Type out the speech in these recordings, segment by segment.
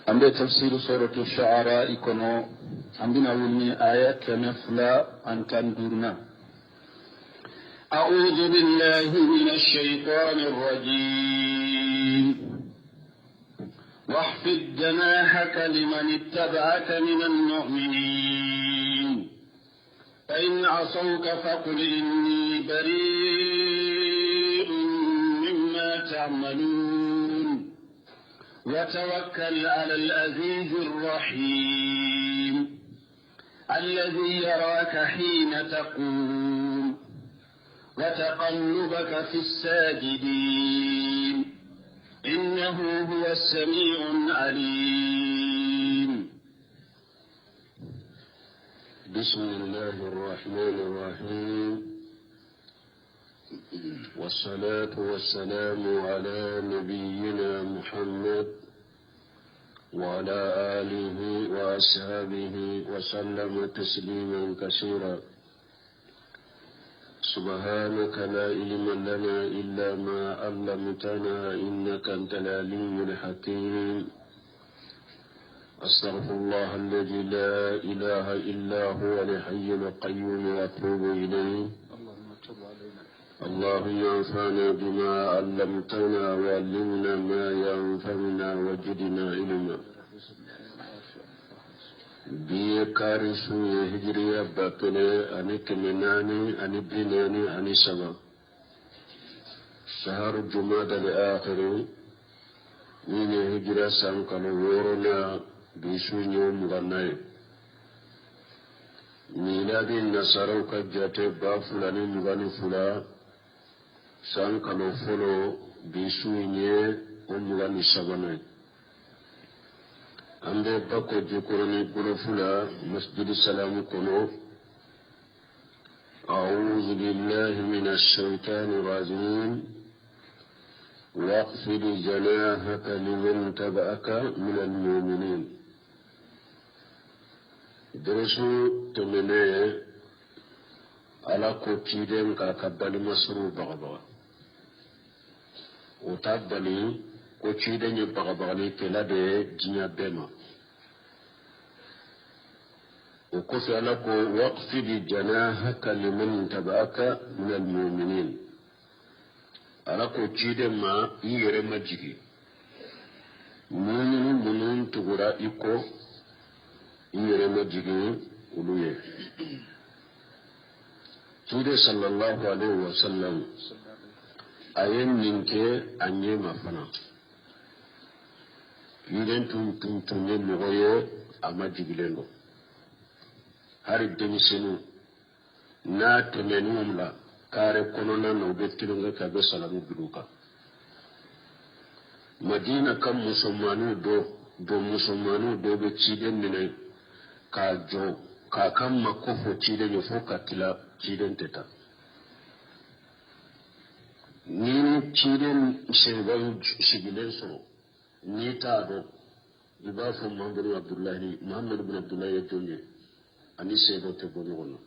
عند تفسير سورة الشعراء كنو عندنا ولني آيات كمفلا أن تندرنا. أعوذ بالله من الشيطان الرجيم. واخفض جناحك لمن اتبعك من المؤمنين فإن عصوك فقل إني بريء مما تعملون وتوكل على العزيز الرحيم الذي يراك حين تقوم وتقلبك في الساجدين إنه هو السميع العليم. بسم الله الرحمن الرحيم، والصلاة والسلام على نبينا محمد وعلى آله وأصحابه وسلم تسليما كثيرا. سبحانك لا علم لنا إلا ما علمتنا إنك أنت العليم الحكيم. أستغفر الله الذي لا إله إلا هو الحي القيوم وأتوب إليه. اللهم انفعنا بما علمتنا وعلمنا ما ينفعنا وزدنا علما. بكارث هجرية بطلة أني كمناني أني بناني أني سبا شهر جمادى الآخر من هجرة سانكال ورنا بيسون يوم غناي ميلاد النصارى كجات بافلاني مغني فلا سانكال فلو بيسون يوم غني سباناي. أمبي بكو جكرني بلفلا مسجد السلام كنو. أعوذ بالله من الشيطان الرجيم. واخفض جناحك لمن تبعك من المؤمنين. درسو تمنى على كوتشيدن كاكبال مسرو بغبغ وتابلي كوتشيدن يبغبغني كلا دي جنيا بما وكفي لك واخفض جناحك لمن تبعك من المؤمنين. على كوتشيدن ما يرمى جيكي مؤمن منون تغرى إيكو يرمى جيكي ولوية. سيدي صلى الله عليه وسلم أين منك أني مفنا يدن تنتوني مغيو أما جيجلنو hari demisenu na temenum la kare konona no betilunga ka be salamu biluka madina kam musulmanu do be ciden ne ka jo ka kam makofo ciden yo foka tila ciden teta ni ciden seban sigilen so ni ta do ibafu muhammad ibn abdullah jonye ani sebo te boni wono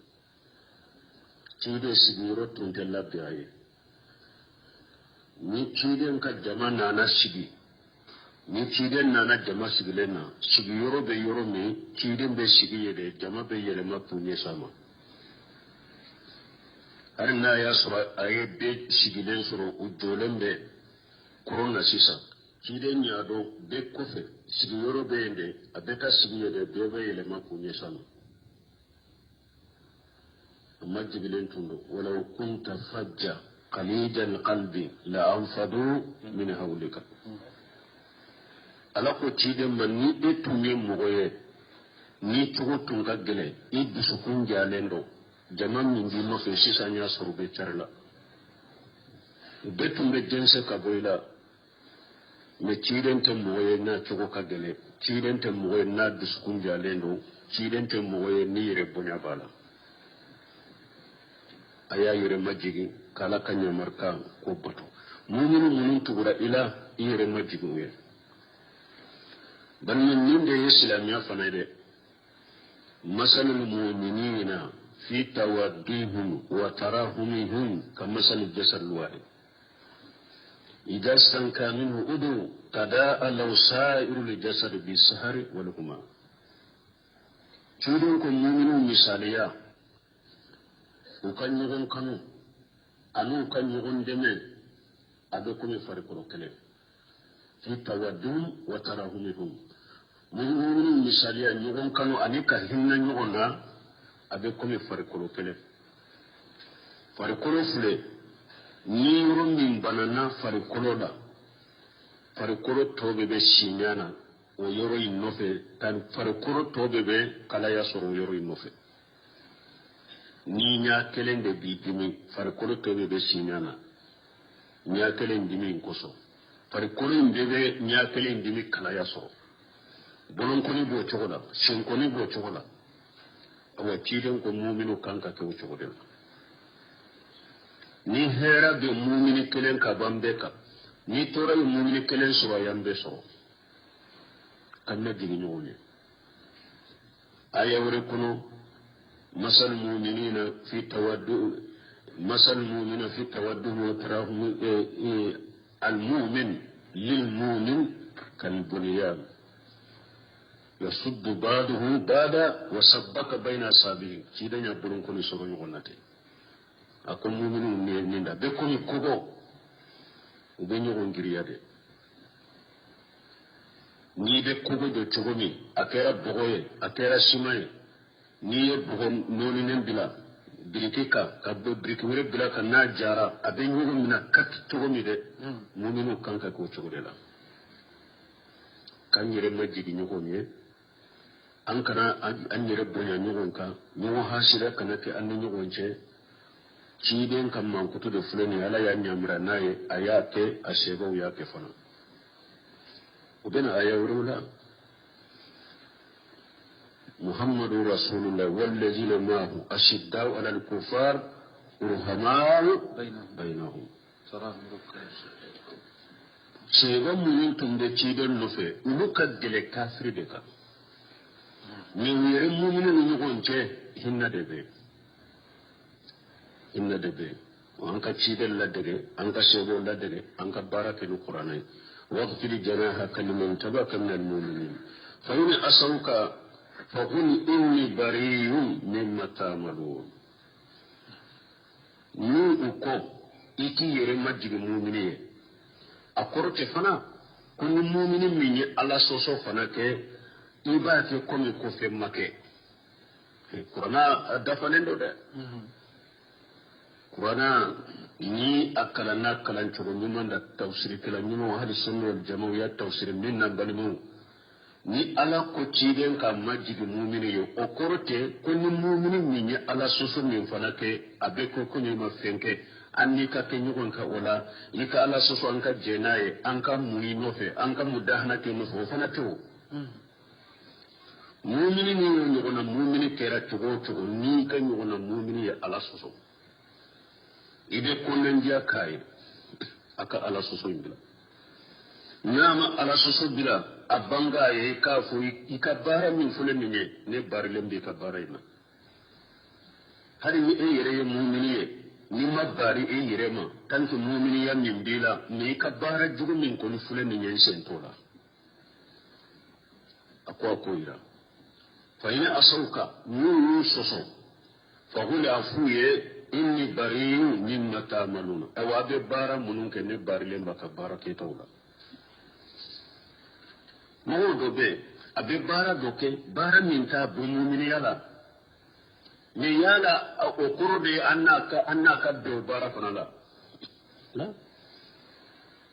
cide sigiro tunte labbi aye ni cide ka jama nana sigi ni cide nana jama sigilena sigi yoro be yoro me cide be sigi yede jama be yele mapunye sama arna ya sura aye be sigilen suru ujolembe corona sisa cide nyado be kofe sigi yoro be ende abeta sigi yede be yele mapunye sama مجبلين تندو ولو كنت فجا قليد القلب لأنفضوا من حولك. ألا كتير من نيد تمي مغوية نيتو تنقل إد سكون جالندو جمال من دينو في سيسانيا سربي ترلا بيتم بجنس كابويلا متيرن تمويه نا تشوكو كاغلي تيرن تمويه نا دسكون جالندو تيرن تمويه نيري بنيا بالا aya yure majigi kala kanya marka ko bato munun tugura ila yure majigi we bannin ninde islamiya fanade masalul mu'minina fi tawaddihim wa tarahumihim kamasal jasad wahid إذا استنكى منه أدو تداء له سائر الجسد بالسهر والهما تشودونكم مؤمنون مثاليا وكان يغن كانوا أنو كان يغن دمين أبكم يفرقوا كلام في تودون وتراهمهم مؤمنون مثاليا يغن كانوا أنيك هنا يغنى أبكم يفرقوا كلام فرقوا فلي نيرو من بنانا فرقوا لا فرقوا توبة بسينانا ويرو النوفي كان فرقوا توبة بكلا يسرو يرو النوفي ni nya kelen de bi dimi farikolo tobe be sinyana nya kelen dimi koso farikolo ndebe nya kelen dimi kala yaso bolon koni bo chogola shin koni bo chogola awa tiren ko mu'minu kanka ke o chogodel ni hera be mu'mini kelen ka bambeka ni tora mu'mini kelen so yambe so kanna digi nyone ayawre kuno مثل المؤمنين في التودد وتراهم المؤمن للمؤمن كالبنيان يصد بعضه بعضا وسبك بين أصابعه كذا يقولون كل سورة يقولناتي أكون مؤمن نيندا بكون كوبو وبين يقول غريادة ni be kugo do chogomi akera bogoye akera simaye ni ye bugo noni nen bila birikika ka biriki wure bila ka na jara abe nyugo mina kat chogomi de muminu kanka ko chogodela kan yere majigi nyugo nye an kana an yere bonya nyugo ka nyugo hasira kana ke an nyugo nche ciden kan man kuto de fulani ala ya nyamira naye ayake ashego yake fana وبين آية ورولا محمد رسول الله والذين معه أشداء على الكفار رحماء بينهم تراهم ركعا سيغم منتم دي تشيدن نفي ولوكا كافر دكا من يرمو من نيغون تشي هنا دبي وانكا تشيدن لا دغي انكا سيغو لا دغي انكا بارك القرآن واغفر جناحك لمن تبعك من المؤمنين فإن أسوك فقل إني بريء مما تعملون نو أكو إكي يرمجي المؤمنين أقرأت فنا كل مؤمن مني على سوسو فنا كي إباكي كومي كوفي مكي كورونا دفنين دو ده كورونا ni akala na kalan choro nyuma da tawsiri kala nyuma hadi sunna wal jamaa ya tawsiri minna balimu ni ala ko ciden ka majigi mu'mini yo okorote ko ni mu'mini ni ala soso min fanake abe ko ko nyuma fenke anni ka ke nyugon ka wala yika ala soso an ka jenaye an ka muyi nofe an ka mudahana ke no fana to mu'mini ni nyugona mu'mini kera chugo ni ka nyugona mu'mini ya ala soso ibe konandiya kai aka ala soso bila nyama ala soso bila abanga ye ka fu ikabara min fule minye ne barlembe ka baraina hari ni e yere ye mu'miniye ni mabari e yere ma tanto mu'miniya min bila ne ikabara jugu min ko ni fule minye sentola akwa koira fa ina asauka nu soso fa hule afuye inni bari'u mimma ta'maluna awabe bara munun ke ne barile mbaka bara ke tawla mo do be abe bara doke bara min ta bu mu'mini yala ni yala o kurode annaka do bara fanala la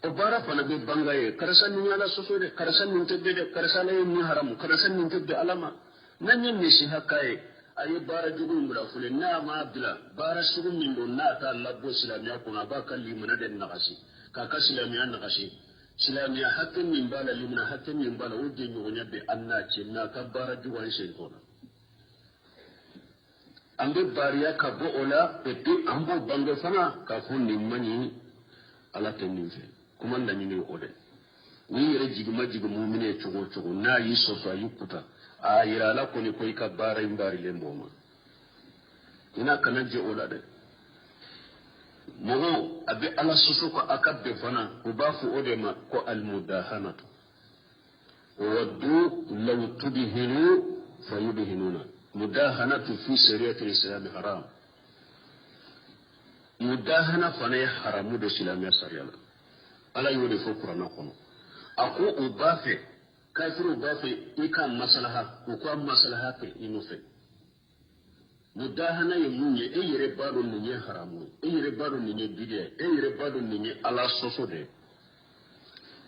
o bara fana be bangaye karasan ni yala soso de karasan ni tebbe de karasan ni haramu karasan ni tebbe alama nanyen ni shi hakaye ayi bara jugun bura fule na ma bila bara sugun min do na ta labbo islamiya kuna ba kalli mun da nakasi ka ka islamiya nakasi islamiya hatta min bala limna hatta min bala wuje nyonya be anna ce na ka bara jugun shen kona ambe bariya ka bo ola pe ambo bango sana ka funni mani ala tenin fe kuma ndani ne ode ni yere jiguma mu'mine chugo na yi soso ayukuta a yira la ko ni koy ka bara imbari le mboma ina kana je ola de mogo abi ala susu ko akabbe fana ubafu odema ko almudahanatu waddu law tudhinu fayudhinuna mudahanatu fi shari'ati al-islam haram mudahana fana haramu do islamiyya sharia ala yode fo qur'ana kono ako ubafe kafiru ubafe ikan maslaha ko maslaha ke inufe mudahana ye munye e yere bado ninye haramu e yere bado ninye bidiya e yere bado ninye ala soso de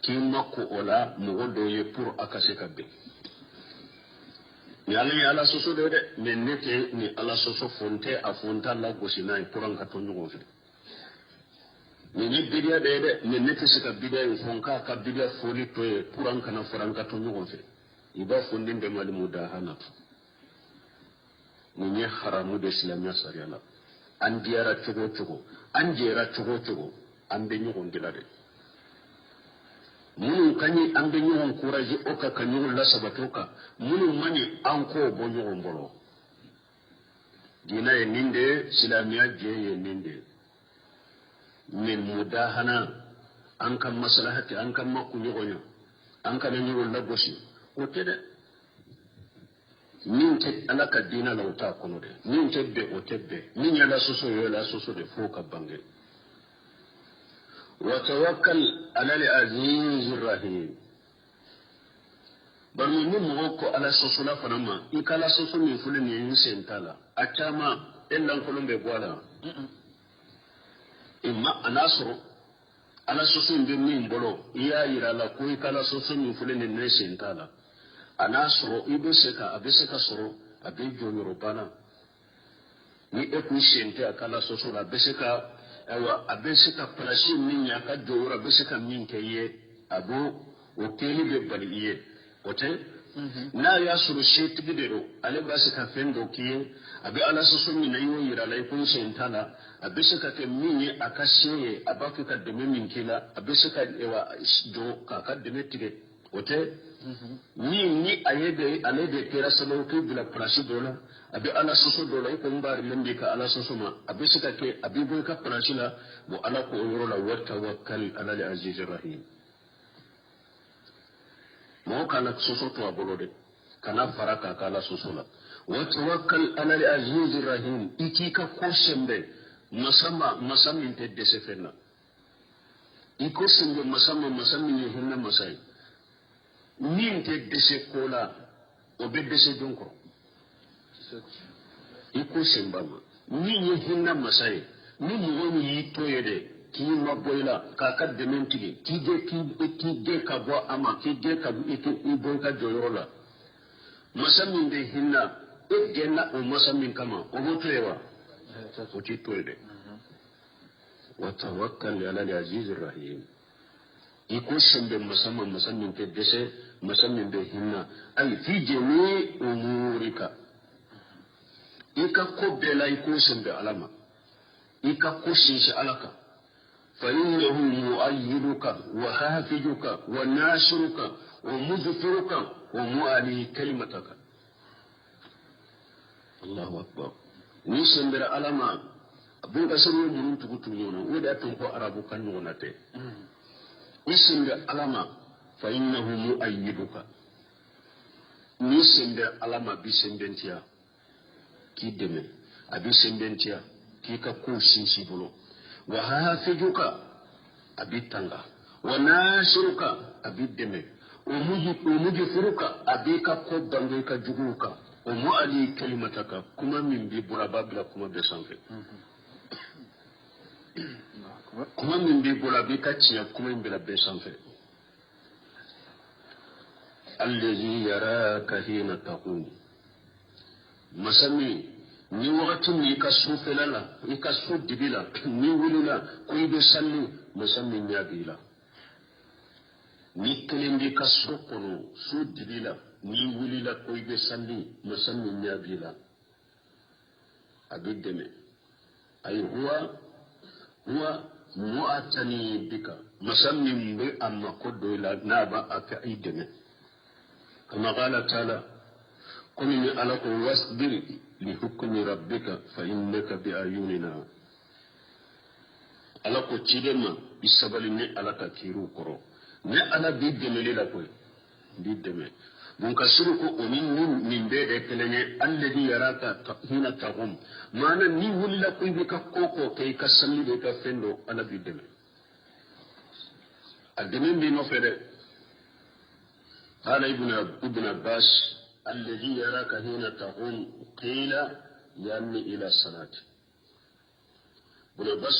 ki makko ola mo do ye pour akase kabbe yalla ala soso de mais nete ni ala soso fonte afonta la gosina e pour an ka to nyugo fe ni bidiya de mais nete se ka bidiya e fonka ka bidiya foli to e pour an kana franka to nyugo fe iba fondin de mal mudahana ni haramu de islamiyya sharia la an diyara chogo an jera chogo an be nyugo ndilade munu kanyi an be nyugo courage oka kanyu la sabatoka munu mani anko bo nyugo mbolo dina ye ninde islamiyya je ye ninde min mudahana an kan maslahati an kan makku nyugo an kan nyugo lagosi o tede min te alaka dina la uta kono de min tebbe o tebbe min yala soso yo la soso de foka bange wa tawakkal ala al-aziz ar-rahim barmi min mo ko ala soso la fanama ikala soso min fulani yin sentala atama ellan kolombe bola imma anasro ala soso mbe min bolo iya ira la ko ikala soso min fulani ne sentala anasro ibeseka abeseka soro abejo yorobana ni ekusente akala soso la beseka awa abeseka plashi minya ka jora beseka minkeye abo oteli be baliye ote na ya suru shetigidero ale baseka fendo kiye abe ala soso mina yo yira la ekusentala abeseka ke minye akasheye abafika deme minkila abeseka ewa do ka deme tige ote ni ayebe alebe kera salo ke bila prashi dola abi ala soso dola ko mbari lembe ka ala soso ma abi sika ke abi boy ka prashi la bo ala ko yoro la wa tawakkal ala al-aziz ar-rahim mo kana soso to abolode kana faraka ka ala soso la wa tawakkal ala al-aziz ar-rahim ikika ko sembe masama te desefena iko sembe masama ni hinna masai min te dese kola o be dese donko iko sembama min ye hinna masai min mo yi toyede ki maboyla ka ka dementigi ki de ka bo ama ki de ka i bo ka joyola masamin de hinna e genna o masamin kama o bo toyewa o ti toyede wa tawakkal ala al-aziz ar-rahim iko sembe masamin te dese masamin be hinna ay fi jami umurika ika ko bela iko sembe alama ika ko shinshi alaka fa innahu mu'ayyiduka wa hafijuka wa nashiruka wa mudhfiruka wa mu'ali kalimataka Allahu akbar ni sembe alama abun ka sanu mun tukutu yona wada tan ko arabu kan yona te isimbe alama fa innahu mu'ayyiduka nisimbe alama bisembentia ki deme abisembentia ki ka ko shinshi bolo wa hafijuka abitanga wa nashiruka abideme umujifuruka abika ko bange ka juguka o mu'ali kalimataka kuma min bi burababla kuma besanfe kuma min bi bola bi ka tiya kuma min bila be sanfɛ allazi yaraka hina taqum masami ni wakati ni ka sufela la i ka su dibila ni wulila ko i be salli masami nyabila ni kelen bi ka su kono su dibila ni wulila ko i be salli masami nyabila abideme ay huwa mu'atani bika masammin bi amma koddo la naba aka ideme kama qala ta'ala qul ala wasbir li hukmi rabbika fa innaka bi ayunina ala ko cidema isabali ne ala ka kiru koro ne ala bi demele la koy bi deme mun ka suru ko onin min be de kelenye alladhi yaraka hina taqum mana ni wulla ko bi ka koko kay ka salli de ka fendo ala bi deme ademe bi no fede قال ابن عباس الذي يراك هنا تقوم قيل يعني الى الصلاه بل بس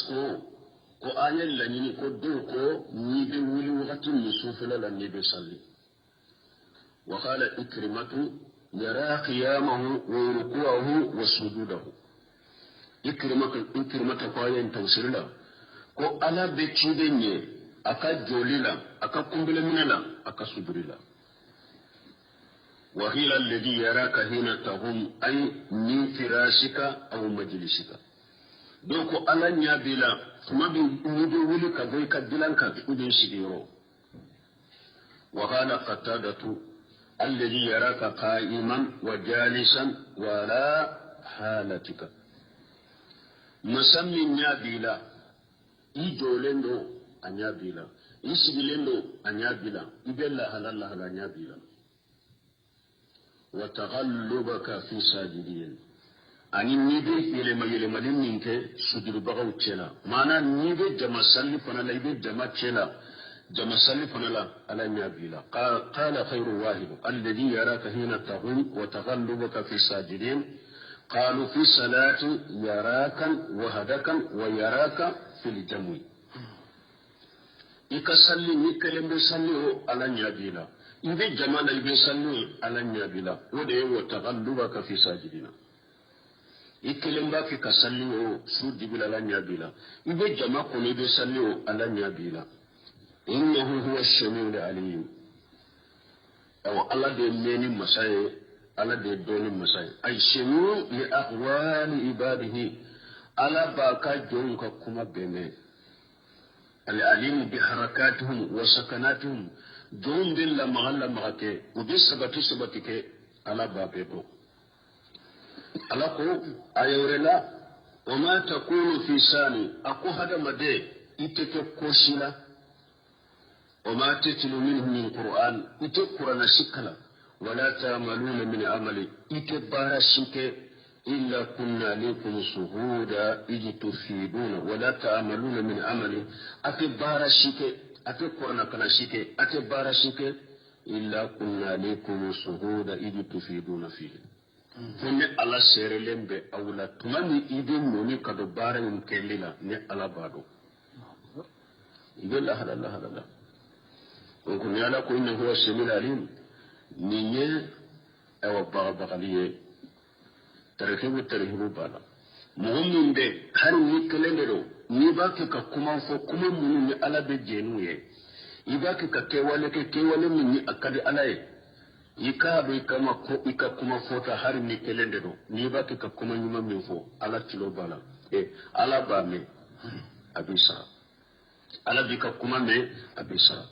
ko ayel la ni ko do ko ni be wuli wakati musufila la ni be salli wa qala ikrimatu yara qiyamahu wa ruku'ahu wa sujudahu ikrimatu ko ayen tawsirla ko ala be cidenye aka jolila aka kumbele minala aka sujudila wa hiya alladhi yaraka hina tahum ay min firashika aw majlisika doko ala nyabila kuma bi udo wuli ka boy ka dilanka udin shigiro wa qala qatadatu alladhi yaraka qa'iman wa jalisan wa la halatika masammi nyabila ijolendo anyabila isigilendo anyabila ibella halalla hala nyabila wa taghallubaka fi sajidin ani nibe yele malin ninke sujudu bagaw cela mana nibe jama salli fana la ibe jama cela jama salli fana la ala nyabila qala khayru wahid alladhi yaraka hina taqum wa taghallubaka fi sajidin qalu fi salati yaraka wa hadakan wa yaraka fil jam'i ikasalli nikelembe salli ala nyabila ibe jama la ibe salli ala nyabila wode wa taghallubaka fi sajidina ikelemba ki kasalli o sudi bila la nyabila ibe jama ko ne be salli o ala nyabila innahu huwa ash-shami'ul alim aw ala de meni masaye ala de doni masaye ay shami'u li ahwali ibadihi ala ba ka jonka kuma bene al-alim bi harakatihim wa sakanatihim jon bil la magalla magake ubi sabati ke ala ba bebo alako ayorela wama takunu fi sani aku hada made iteke koshila wama tatlu minhu min qur'an ite qur'ana shikala wala ta'maluna min amali ite barashike illa kunna lakum shuhuda ijtufiduna wala ta'maluna min amali ate barashike ate qur'ana kana shike ate barashike illa kunna lakum shuhuda ijtufiduna fihi ne ala serelembe awla tumani ide noni kado bara yum kellila ne ala bado ibella hada ko ne ala ko inna huwa shamil alim niye awa bagaliye tarhibu bala mu'min be har ni kelendero ni ba ka kuma fo kuma mun ni ala be jenu ye ibaka ka kewale min ni akadi alaye ikado ikama ko ikakuma fota har ni kelende do ni ba ka kuma nyuma min fo ala tilo bala ala ba me abisa ala bi ka kuma me abisa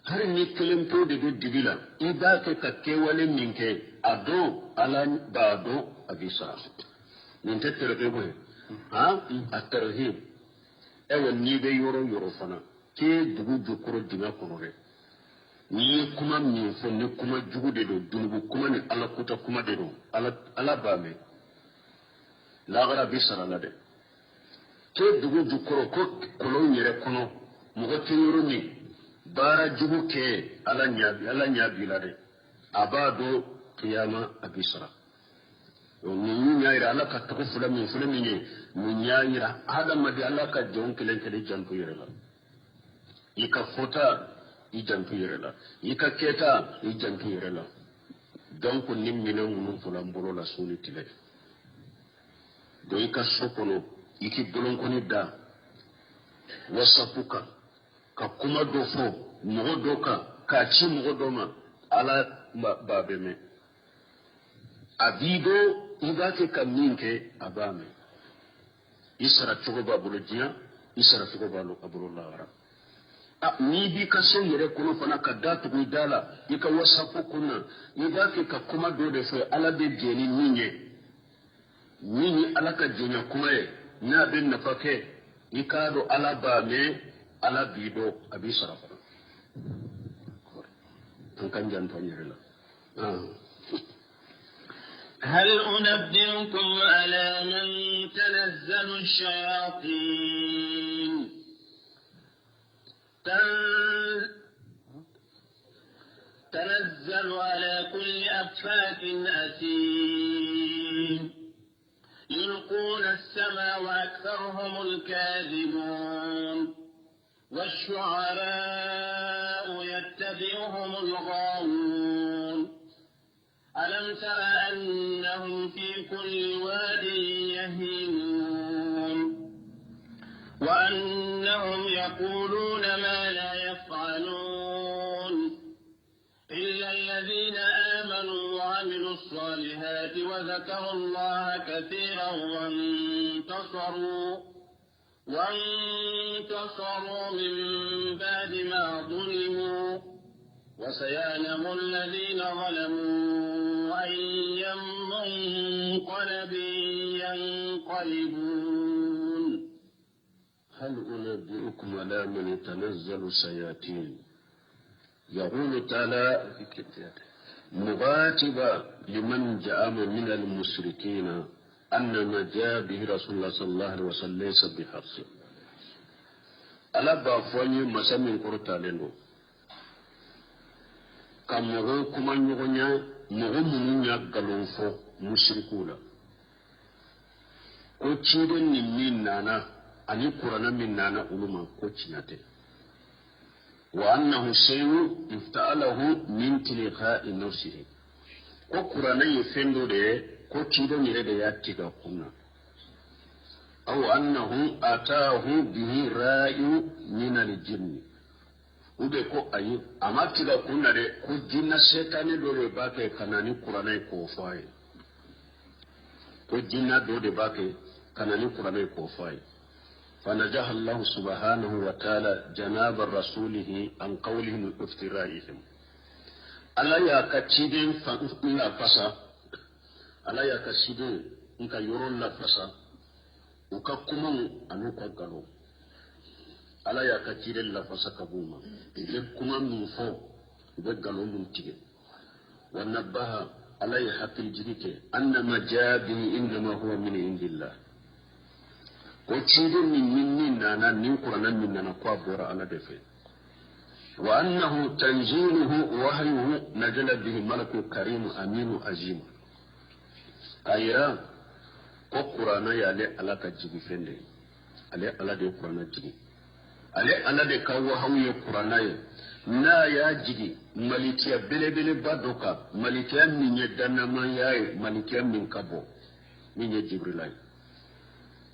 har ni kelento de do digila ibaka ka kewale min ke ado ala ba do abisa min tettere be boy ha at-tarhib ewa ni be yoro fana ke dugu jukoro diga kono re ni kuma min fo ni kuma jugu de do dunubu kuma ni ala kuta kuma de do ala ba me la gara bi sara la de ke dugu jukoro ko kolon yere kono mo ko tiyoro ni bara jugu ke ala nyabi la de abado qiyama abisra ni nyaira ala ka to fula min ni nyaira adam ma di ala ka jon kelen jantu yere la ika fota ijantu yere la ika keta ijantu yere la donc nimmina ngunu fulan bolo la suni tile do ika sokono iki bolon koni da wasapuka ka kuma do fo mo doka ka ci mo do ma ala babe me abido ibake kaminke abame isara tugo babulu jiya isara tugo balu abulullah wara ni bi ka so yere kono fana ka datu ni dala ika wasapu kuna ibake ka kuma do de fo ala be jeni ninye ala ka jenya kuma e na ben na fake ikado ala bame ala bido abi sarafa an kan janto nyirela هل أنبئكم على من تنزل الشياطين تنزل على كل أفاك أثيم يلقون السمع وأكثرهم الكاذبون والشعراء يتبعهم الغاوون ألم تر أنهم في كل واد يهيمون وأنهم يقولون ما لا يفعلون إلا الذين آمنوا وعملوا الصالحات وذكروا الله كثيرا وانتصروا من بعد ما ظلموا وسيعلم الذين ظلموا أي منقلب ينقلبون هل أنبئكم على من تنزل الشياطين يقول تعالى مغاتبا لمن جاء من المشركين أن ما جاء به رسول الله صلى الله عليه وسلم ليس بحق ألا بافوني مسامين قرطالينو كم مغو كمان يغنيا مغو منيا غلونفو مشركولا كوتشيدن من نانا أني قرانا من نانا أولما كوتشناتي وأنه شيء افتعله من تلقاء نفسه وقرانا يفندو ده كوتشيدن يرد ياتيغا كنا أو أنه أتاه به رأي من الجن ube ko ayi ama tiga kunna de ko jinna setani do le bake kanani qur'anai ko fay ko jinna do de bake kanani qur'anai ko fay فنجح الله سبحانه وتعالى جناب رسوله عن قولهم افترائهم ألا يا كتشيدين فإن فسا ألا يا كتشيدين إنك يرون فسا وككمن أنوك قالوا ala ya ka tiren la fasa kabuma ile kuma min fo be galon mun tige wannan baha ala ya hakil jirike anna majabi inma huwa min indillah ko tiren min nana nin qur'anan min nana ko bora ala defe wa annahu tanziluhu wahyuhu nazala bihi malaku karim aminu azim ayra ko qur'ana ya le ala ka jigi fende ale ala de qur'ana jigi ale ala de kawo hawye qur'anaye na ya jigi malikiya belebele badoka malikiya minye danama yaye malikiya min kabo minye jibrilay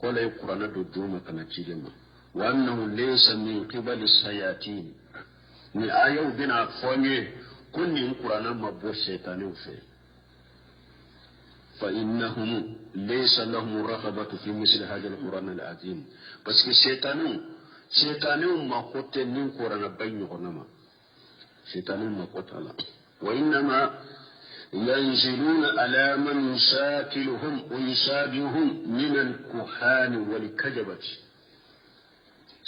kola qur'ana do duma kana cigema wa annahu laysa min qibali sayatin ni ayu bina fonye kunni qur'ana mabbo shaytanu fe fa innahum laysa lahum raghabatu fi misli hadha al-qur'an al-azim parce que shaytanu makote nin qur'ana bayni gonama shaytanu makotala wa inma yanziluna ala man yusakiluhum wa yusabihuhum min al-kuhan wal kajabati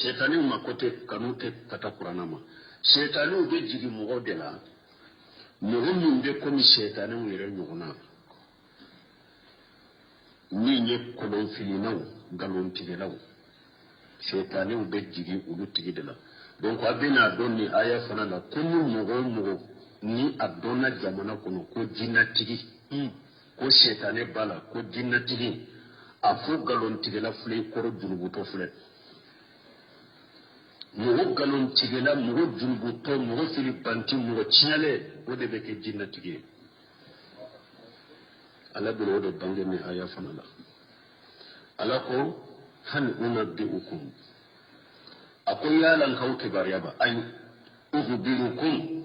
shaytanu makote kanute kata qur'ana ma shaytanu be jigi mugodela muhimmin be komi shaytanu yere nyuguna ni nye kolon filinaw galon tigelaw shaytanu be jigi ulu tigidela donc abina donni aya fana la kullu mugo ni adona jamana kono ko jinna tigi ko shaytanu bala ko jinna tigi afu galon tigela fule koro junubuto fule mugo galon tigela mugo junubuto mugo fili banti mugo chiale o de be ke jinna tigi ala bolo do bange ni aya fana la ala ko hal unabbiukum akwai yalan kauke bariyaba ai ukhbirukum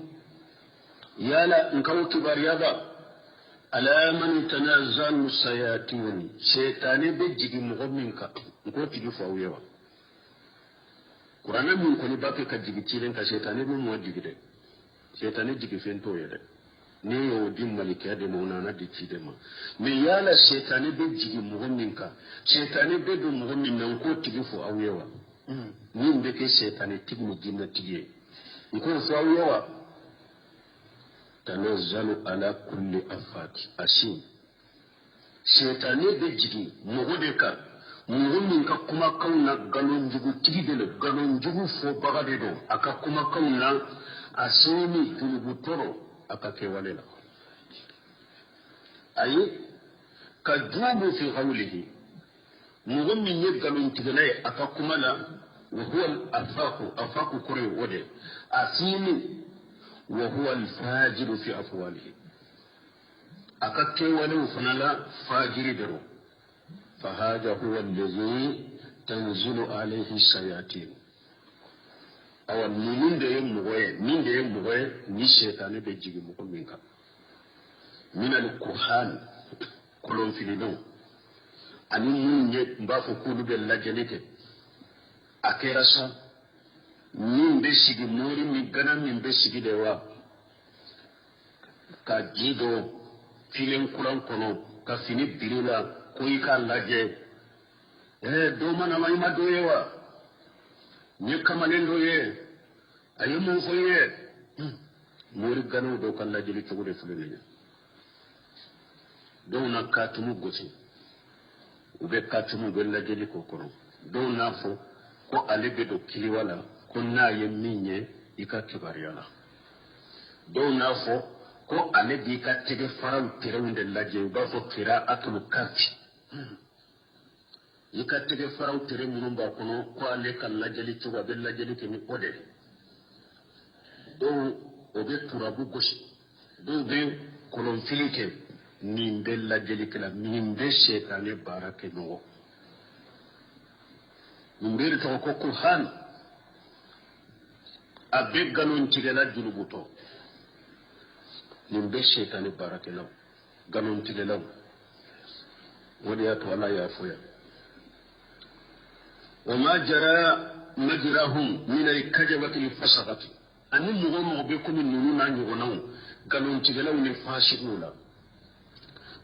yala in kauke bariyaba ala man tanazzalu sayatin shaytani be jigi mu'minka ko tigi fawiyawa qur'ana mun ko ni bakke ka jigi cilen ka shaytani mun mo jigi de shaytani jigi fento yede ne yo dim malikiya de mona na di ci de ma me yala shaytani be jigi mu'min ka shaytani be do mu'min nan ko tigi fo awewa min be ke shaytani tigi mu jinna tigi ko fo awewa tanazzalu ala kulli afati asin shaytani be jigi mu'min ka mu'min ka kuma kauna galon jugu tigi de galon jugu fo bagade do aka kuma kauna asini tulubu toro aka ke walela ayi ka dubu fi qawlihi mu'min ye galon tigale aka kuma la wa huwa afaku kure wode asini wa huwa al-fajiru fi afwalihi aka ke walela fanala fajiri daro fa hada huwa allazi tanzilu alayhi shayatin awa min da yin mugoye ni shaytani be jigi mugo min ka min al-qur'an kulon filidon ani mun ye mba fo kulu be lajenike akera sa min be sigi mori mi gana min be sigi de wa ka jido filen kuran kono ka fini birila ko ika laje do mana mai madoyewa ni kamalen do ye ayi mun fo ye mori gano do kan laje li tugude fulene do na katumu gosi ube katumu be laje li kokoro do na fo ko alebe do kiliwala ko na ye minye ika kibariyala do na fo ko alebi ka tege faral terewunde laje ba fo kira atul kati ika tege faral tere munum ba kono ko ale kan lajeli tuba be lajeli ke ni ode do obe turabu goshi do be kolon filike ni be lajeli kala min be shaytane barake no min to ko Qur'an abe ganon tigela julubuto min be shaytane barake law ganon tigela wodi ya to Allah ya foya وما جرى مجراهم من الكجبة الفسقة أن مغمغ بكم النون عن يغنون قالوا انتقلون الفاسقون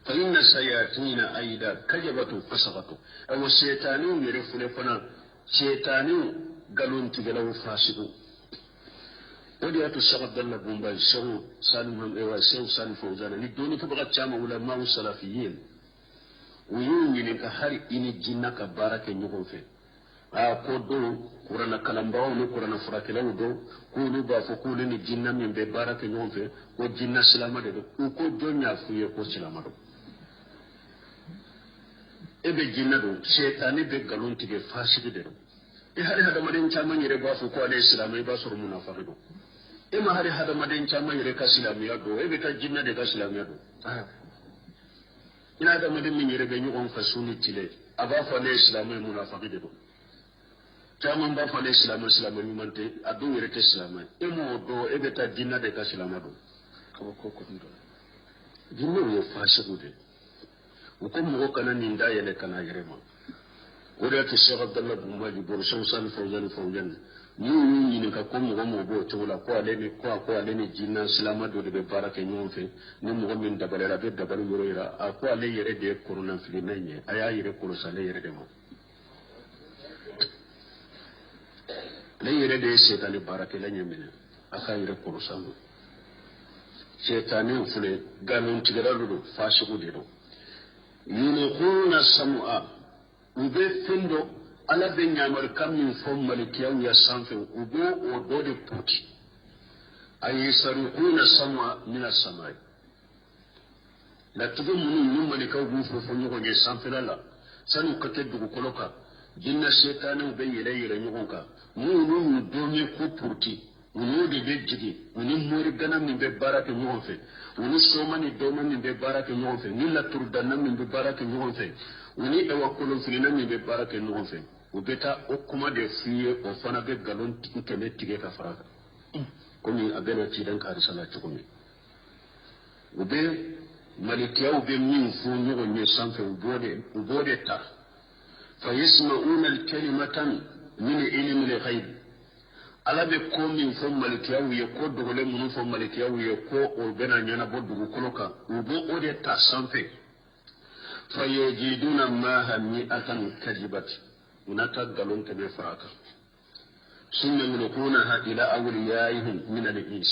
فإن الشياطين أيضا كجبة فسقة أو الشيطانين يرفون فنا شيطانين قالوا انتقلون فاسقون ودي أتو الشغب دلنا بمباي سو سالم إيوا سو سالم فوزانا لدوني كبغت جامع علماء السلفيين ويوم ينكحر إن الجنة كبارك ينقون فيه ko do kurana kalambawo ni kurana furakelawo do ko ni ba fo ko ni jinna min be baraka nyon fe ko jinna silama de ko jonya fuye ko silama do ebe jinna do shaytani be galon tige fasidi de e hari hada maden chama nyire ba fo ko ale silama ba suru munafiq do e ma hari hada maden chama nyire ka silamiya do ebe ka jinna de ka silamiya do ina da maden min nyire be nyon fa suni tile aba fa le silama munafiq de do taman ba fa le silama ni mante adu yere ke silama e mo do e beta dinna de ka silama do ko ndo dinna yo fashidu de ko mo kana ni nda yele kana yere ma wala to Sheikh Abdullah bin Maji bor shamsan fawzan ni ka ko mo bo to la ko ale ni jinna silama do de be baraka nyon fe ni mo min dabalera be dabalu yoro a ko ale yere de corona fili nanye aya yere ko sale yere de mo le yere de shaytani barake la nyemene aka yere korosanu shaytani fule ganon tigaralu fashiku de do yulquna sam'a ube findo ala be nyamar kamin fom malikiyaw ya sanfe ube o do de puti ay sarquna sam'a min as-samai la tugu mun malikaw bu fo nyugo nge sanfe la sanu kake dugu koloka jinna shaytani ube yere nyugonka munu domi ko purti munu de be jigi munu mori gana min be barake nyon fe munu somani doma min be barake nyon fe ni la turdana min be barake nyon fe munu e wakolo filina min be barake nyon fe o beta o kuma de fiye o fana be galon tikene tige ka faraka komi abena ci dan ka risala ci komi o be malikiya o be min fu nyon ne sanfe o bode ta fa yasma'una al-kalimatan من علم الغيب ala be ko min fo malikiyawu ye ko dogole mun fo malikiyawu ye ko o bena nyana bo dugu kono ka o bo o de ta sanfe fa yajiduna ma hammi atan kadibat unata galon tabe faraka sunna mulkuna ila awliyaihim min al-ins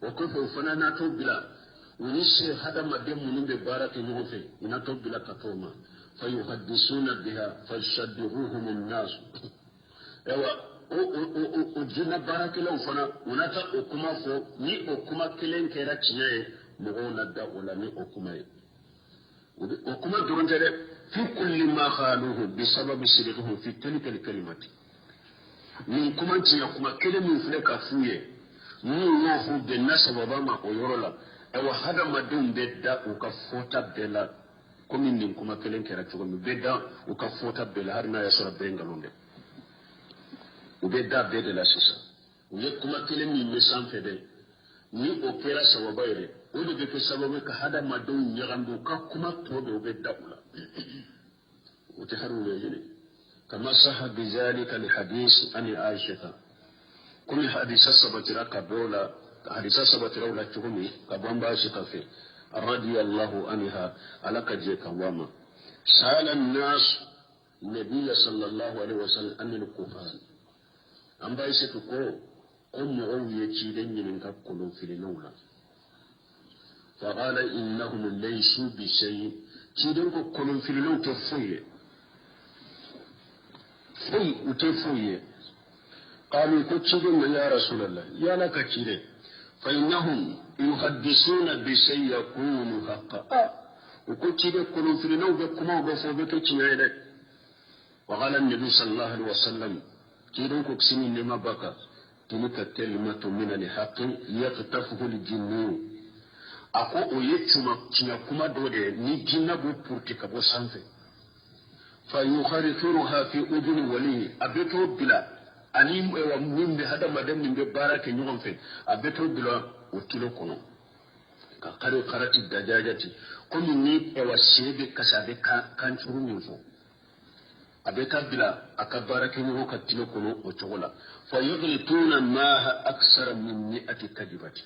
wa kufu fanana to bila ونسي هذا ما دم من ببارك نوفي ونتوب بلا كتوما فيحدثون بها فيصدقوهم الناس ايوا وجنا بارك لو فنا ونتا اوكما فو ني اوكما كلين كيرا تشيه مغونا دا ولا ني اوكما اوكما درونتره في كل ما قالوه بسبب صدقهم في تلك الكلمات من كما تشيه اوكما كلمه فلكا فويه ني وهو بالناس وبما ويرولا ewa hada madum bedda uka fota bela komi nin kuma kelen kera chugo mi bedda uka fota bela har na yasura bengalonde ubedda bedda la sisa uye kuma kelen mi mesan fede ni opera sawabayre odo be ke sababu ka hada madum nyagambu ka kuma tobe ubedda ula utaharu yene kama sahha bizalika li hadith ani aisha kulli hadith sabatira kabola hadisa sabatira ula chukumi kabamba shikafe radiyallahu anha alaka je kawama sala an-nas nabiy sallallahu alaihi wasallam anil kufar amba ise ko ummu awiye ci den yin ka kullu fil nawla fa qala innahum laysu bi shay ci den ko kullu fil naw to fuye utefuye qalu ko ci den ya rasulullah ya laka ci den فإنهم يحدثون بشيء يكون حقا وكنت يقول في النوم بكما وبفوبك تنعيدك وقال النبي صلى الله عليه وسلم كيدوك كسني لما بكى تلك كلمة من الحق يقتفه الجنون أقول يتشما تنكما دودي نجينا بورتك بوسانفي فيخرثرها في أذن ولي أبيتو بلا ani wa mimbe hada madam nimbe barake nyugon fe abeto bilo otilo kono ka kare karati dajajati komi ni wa sebe kasabe kan churu nyufo abeta bila akabarake nyugo ka tilo kono o chogola fa yughlituna ma aksara min mi'ati kadibati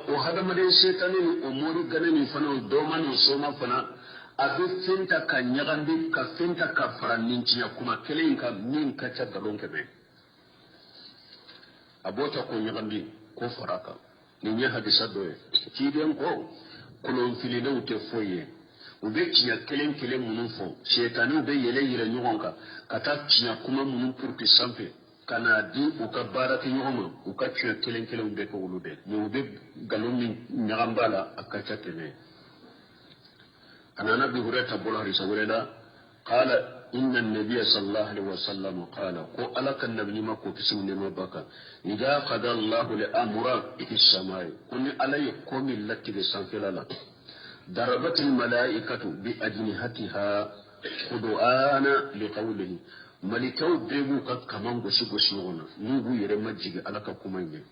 o hada maden setani umuri ganani fana do mani soma fana abe fenta ka nyagandi ka fenta ka faraninci ya kuma kelen ka min ka ta galon kebe abota ko nyagandi ko faraka ni nya hadisa doye kiden ko kulon filina ute foye ube kinya kelen munun fo shetani ube yele yele nyonka kata kinya kuma munun purti sampe kana di uka barati nyoma uka kinya kelen ube ko ulude ni ube galon ni nyagambala akacha tene أنا نبي هريرة بولا رسالة قال إن النبي صلى الله عليه وسلم قال قالك النبي ما كوكسم لما بكى إذا قضى الله لأمر في السماء كن على يقوم التي بسنفلا ضربت الملائكة بأجنحتها خضعانا لقوله ملكو بيبو قد كمان غشي نيبو يرمجي على كومين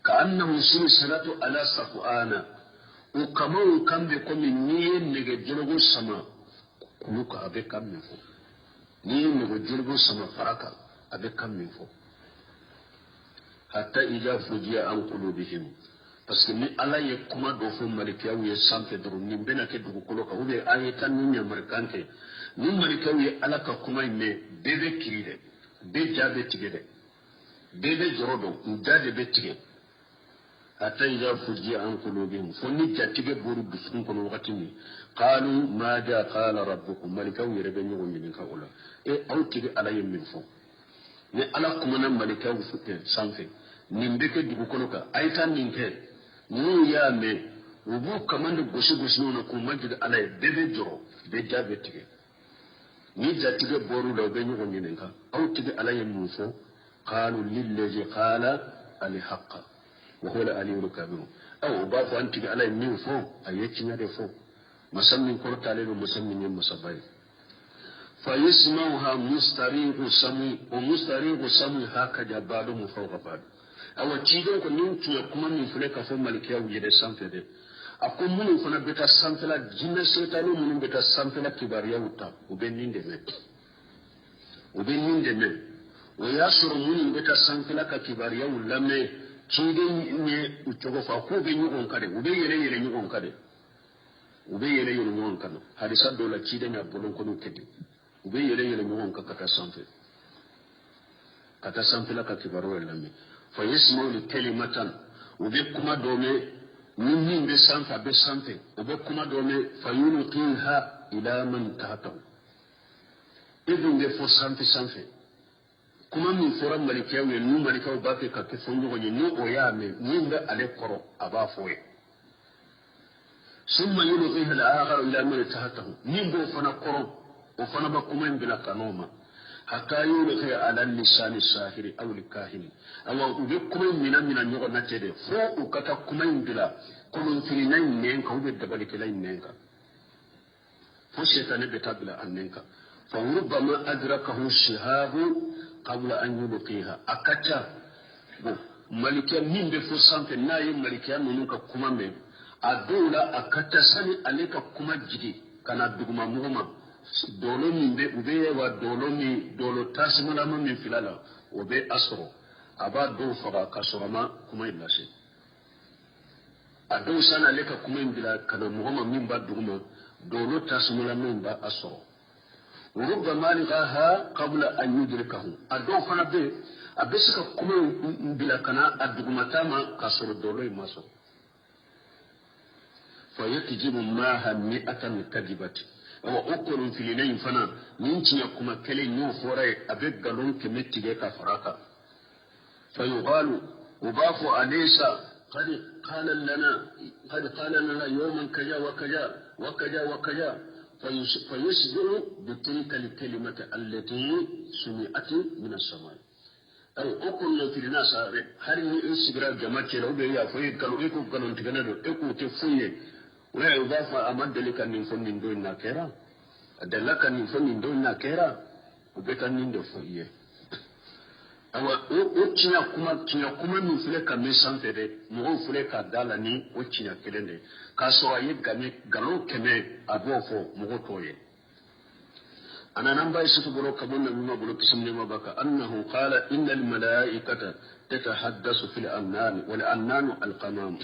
كأنه سلسلة على صفوانا ukama ukambe komi niye nege jologo sama kuluka abe kamifo niye nege jologo sama faraka abe kamifo hatta ija fujiya an qulubihim parce que ni ala ye kuma do fo malikiyawu ye sampe duru ni bena ke dugu koloka ube ayetan ni markante ni malikiyawu ye ala ka kuma me bebe kiride be jabe tigede bebe jorodo njade be tigede حتى إذا فجي عن قلوبهم فنجا تجبر بسكون وقتني قالوا ماذا قال ربكم ملكا ويربني ومن كولا أو تجي على يمين فوق ne ala kuma nan malika wusuke sanfe nimbeke dugu konoka aitan ninke ni ya me ubu kamande goshi no ko majid ala bebe joro be jabe tige ni jatige boru da be nyugo ninka aw tige ala yemin fo qalu lillazi qala al haqq وهو العلي الكبير أو باف أنت على من فوق أيتنا دفوق مسمين كرت عليه مسمين يوم مسباي فيسمعها مستريح سمي ومستريح سمي هكذا بعض فوق بعض أو تيجون كنون تيكما من فلك فوق ملكيه وجد سامفده أكون من فنا بيتا سامفلا جنة سيتانو من بيتا سامفلا كباريا وتا وبنين دمه وياسر من بيتا سانفلا كباريا ولما كيدين يوتشوغو فاكو بينيغون كده وبييلي يليغون كده وبييلي يليغون كده حديث دولا كيدين يبولون كنو كده وبييلي يليغون كتا سانفلا كباريا ولما فيسمعوا لكلمة وبيكما دومي من بسانفا بسانفا وبيكما دومي فيلقيها إلى من تحته إذن بفو سانفا kuma min fora malikaw ye nu malikaw ba ke ka ke fonyo ye nu o ya me min da ale koro aba foye summa yulqiha al-akhar ila man tahtahu min bo fana koro o fana ba kuma bila kanoma hatta yulqi ala lisan as-sahiri aw al-kahin awa ube kuma mina nyogo na tede fo o kata kuma bila kuma fina nen ka ube da balike la nen ka fo shaytan be tabla annenka fa rubbama adrakahu shihabu قبل أن يلقيها أكتا ملكا من بفرسان في الناي ملكا منوك كمامي أدولا أكتا سني عليك كما جدي كان أدوما مهما دولو من بي ودولو من دولو تاسمنا من فلالا وبي أسرو أبا دو فغا كسرما كما إلاسي أدو سنة عليك كما إبلا كان مهما من بعد دوما دولو تاسمنا من با أسرو وربما لغاها قبل أن يدركه أدو فانا بي أبسك كما بلا كنا أدغمتاما كسر الدولوي ماسو فيتجب معها 100 كذبة وأقول في لنين فانا ننتي يكما كلي نو فوري أبك غلون كمتجي كفراكا فيقال وبافو أليس قد قال لنا يوما كجا وكجا فيصدر بتلك الكلمة التي سمعت من السماء أو أقول في الناس هل يصدر جماعة لو بيا فيد كانوا كانوا تكنوا تفوي ولا يضاف أمد لك أن يفهم من دون نكرة أدلك أن يفهم من دون نكرة وبكن من دفويه أو تيا كما من فلك ميسان ترى مو فلك دالني وتيا كلني كاسوا يجمع غلو كمه أبوفو مغوتوي أنا نبى يسوع كمان مما بقول كسمني ما بكا أنه قال إن الملائكة تتحدث في الأنان والأنان القمام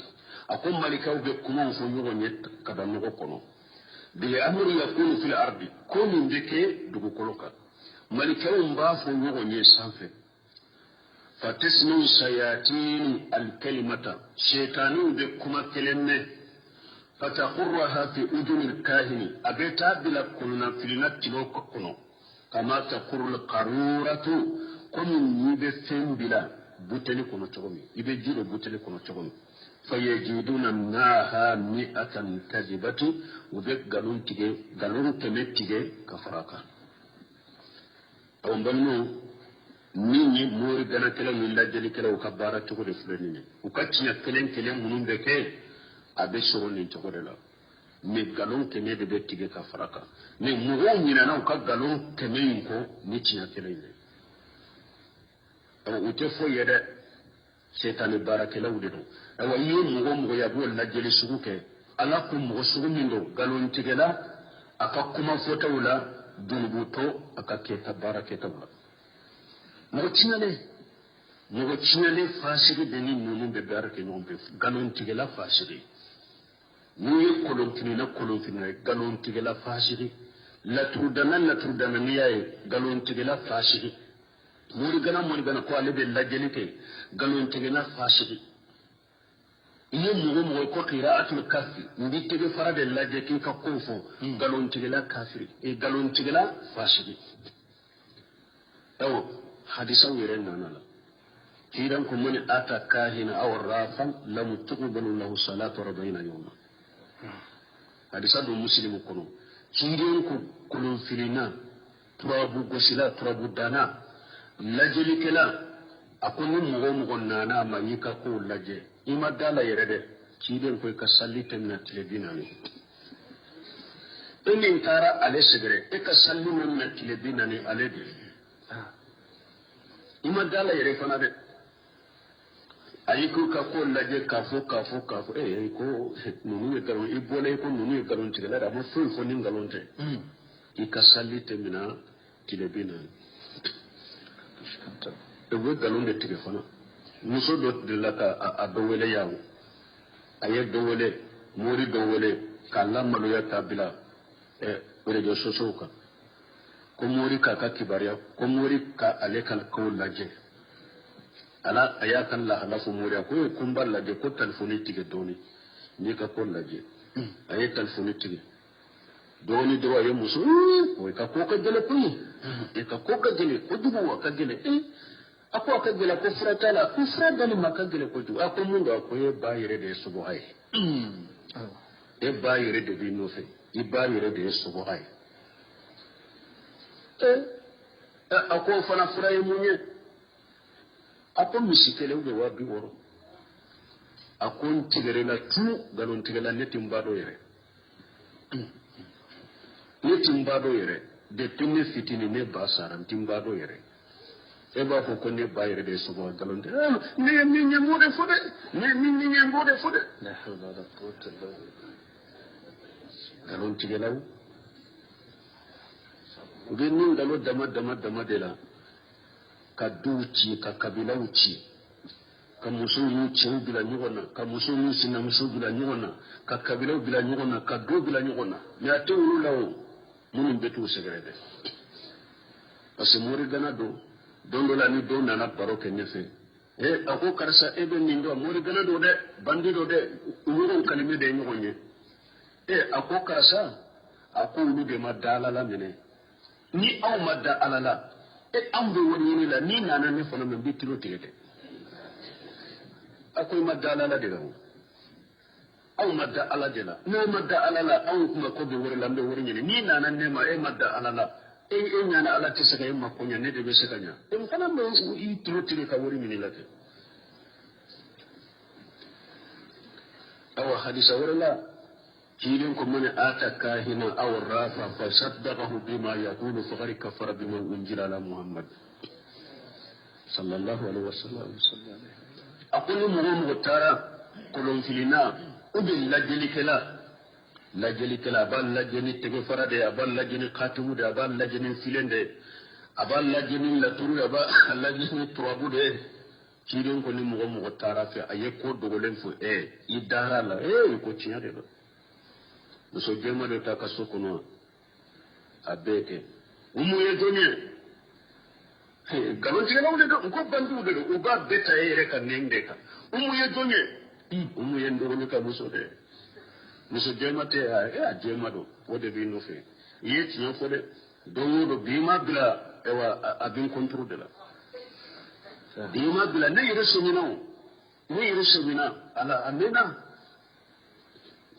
أقوم ملكه بكمان فنيون يتكلم نقولنا بأمر يكون في الأرض كل ذيك دبوكلوكا ملكه مبا فنيون يسافر فتسمع الشياطين الكلمة شيطانون بكما كلمة فتقرها في أذن الكاهن أبيتا بلا كلنا فينا تلوك كنو كما تقر القارورة كم يبثن بلا بوتلي كنو تغمي يبجيرو بوتلي كنو تغمي فيجدون منها 100 كذبة وذك قالون كمتيجي كفراكا أمبنو nini mori gana kelen min lajjali kelen ka baara cogo de filɛ nin ye u ka tiɲɛ kelen minnu bɛ kɛ a bɛ sɔrɔ nin cogo de la mais galon kɛmɛ de bɛ tigɛ ka fara kan mais mɔgɔw ɲinɛna u ka galon kɛmɛ in kɔ ni tiɲɛ kelen ye u tɛ foyi ye dɛ seetani baarakɛlaw de don awa i ye mɔgɔ ye a b'o lajjali sugu kɛ ala ko mɔgɔ sugu min don galon tigɛla a ka kuma fɔtaw la dunubutɔ a ka kɛta baara kɛtaw la mɔgɔ tiɲɛlen fasigi de ni ninnu bɛ baara kɛ ɲɔgɔn fɛ galon tigɛla fasigi n'u ye kolonfinna ye galon tigɛla fasigi laturudana n'i y'a ye galon tigɛla fasigi morigana ko ale bɛ lajɛli kɛ galon tigɛla fasigi i ye mɔgɔ ko qira'atul kafi n bɛ tɛgɛ fara de lajɛ k'i ka kow fɔ galon tigɛla kafiri galon tigɛla fasigi حديثا يرنا لا كيرانكم من أتى كاهنا أو الرافا لم تقبل له صلاة 40 يوما حديثا دو مسلم كنو كيرانكم كلهم فينا ترابو غسلا ترابو دانا لجلي كلا أكون مغنانا ما يكاكو لجي إما دالا يرده كيرانكم يكسالي تمنا تلبيناني إني انتارا على سجره يكسالي تمنا تلبيناني على دي ima dala yere fana de ayiku ka ko laje kafo ko nunu ye garon ibole ko nunu ye garon tigala da mo fo ni galon te ikasalite mina tilebina e be galon de tige fana muso do de la ka a do wele yawo aye do wele mori do wele kala malo ya tabila radio social ka ko mori ka kibariya ko mori ka ale kan ko laje ala aya kan la hala fo mori ko kumbal laje ko telefoni tige doni ni ka ko laje aye telefoni tige doni do aye muso ko ka ko ka gele ko ni ka ko ka gele ko dubu wa ka gele ako ka gele ko fratala ko fratala maka gele ko du ako mundo ko e ba yere de subo ay e ba yere de bi no fe e ba yere de subo ay ako fana furaye munye ako misikele ube wa bi woro ako ntigere la tu galon tigela neti mbado yere neti mbado yere de tunne fitini ne basara ntimbado yere e ba ko ne ba yere de subo galon de ne mi nyemode fode ne mi nyemode fode la hawla wala quwwata illa billah galon tigela ginin galo dama de la ka duci ka kabila uci ka muso yu ci bila nyona ka muso yu sina muso bila nyona ka kabila bila nyona ka do bila nyona ya te ulu lawo munun betu segrede parce mori gana do dondo la ni do na baro ke nefe ako karsa ebe nindo mori gana do de bandi do de umuro kalime de nyonye ako karsa ako ulu de madala la mene ni aw madda alala am be woni la ni nana ne fono me bitiro tede akoy madda alala de lawo aw madda ala de la no madda alala aw kuma ko be wori lambe wori ni nana ne ma madda alala nyana ala tisaka yemma ko nya ne de be sekanya fana me i tiro tede ka wori ni la te aw hadisa wori la كيلين كمن آتا كاهنا أو الرافع فصدقه بما يقول فقد كفر بما أنزل على محمد صلى الله عليه وسلم أقول مهم غتارا كلهم فينا أبن لجلك لا بل لجني تغفر دي أبل لجني قاتم دي أبل لجني فيلن دي أبل لجني لترو أبل لجني ترابو دي كيلين كلهم مهم غتارا في أيكو دولين فو إدارا لا يكو تيان دي muso jema de ta kaso kono abeke umu ye donye galon tire lawo de ko bandu de o ba beta yere ka nende ka umu ye donye umu ye ndo ne ka muso de muso jema te a jema do o de bi no fe ye tiyo fo de do bima bla ewa abin control de la bima bla ne yere semina ala amena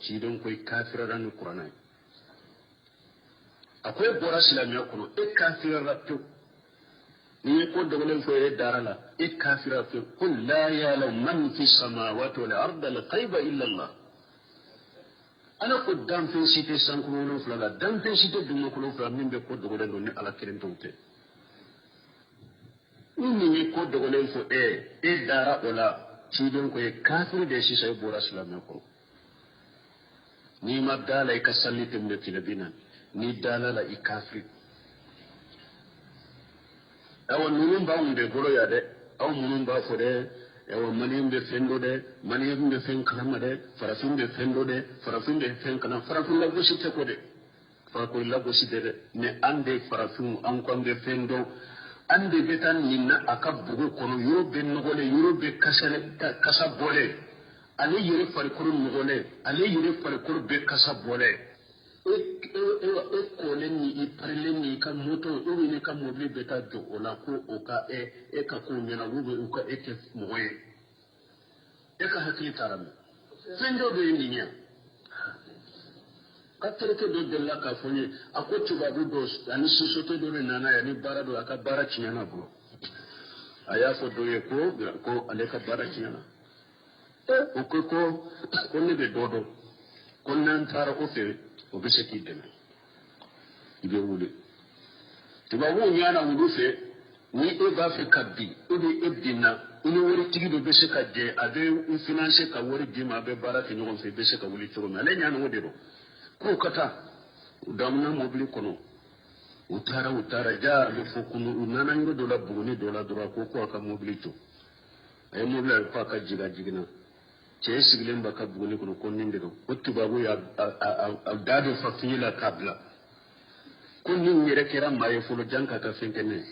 ci don koy kafiraran qur'ana akwai bora islamiya kuno kafirar to ni ko dogolen fo darala kafira to qul la ya'lamu man fi samawati wal ardi al ghaiba illa allah ana ko dan fe site sankulo fula dan fe site dum ko fula min be ko dogolen don ni ala kiren tonte ni ko dogolen fo dara wala ci don koy kafir de shi sai bora islamiya kuno ni madala ikasallite mletile binan ni dalala ikafri awa nunum ba unde goro ya de aw munum ba fo de awa maniyum be fendo de maniyum be fen kalama de farafin be fendo de farafin be fen kana farafin la gosi te ko de farafin la gosi de ne ande farafin an ko be fendo ande betan ninna akabbugo kono yobe nogole yobe kasale kasa bole ale yere farikuru mugole ale yere farikuru be kasa bole kolen ni iparlen ni kan moto ubi ni kan mobile beta do ola ko oka ka ko nyana ubi uka ke moye ka hakili taram fendo do indinya katereke do della ka fonye akotu babu dos ani susoto do nana ya ni barado aka bara chinyana bro aya fo do ye ko ale ka bara chinyana ko ne be dodo ko nan tara ko fe o be se kideme ibe wule tiba wo nyana wudu fe ni ba fe kabbi o de ebdina ni wori tigi do be se ka je abe finance ka wori dima be bara ke nyon fe be se ka wuli toro ale nyana wode do ko kata damna mobili kono utara ja le fokunu nana yoro dola buguni dola dora ko ko aka mobilito ay mobile ko aka jigina ce sigilen baka buguni ko ninde do otubabu ya dado fa fila kabla ko nin yere kera maye fulo janka ka fenkene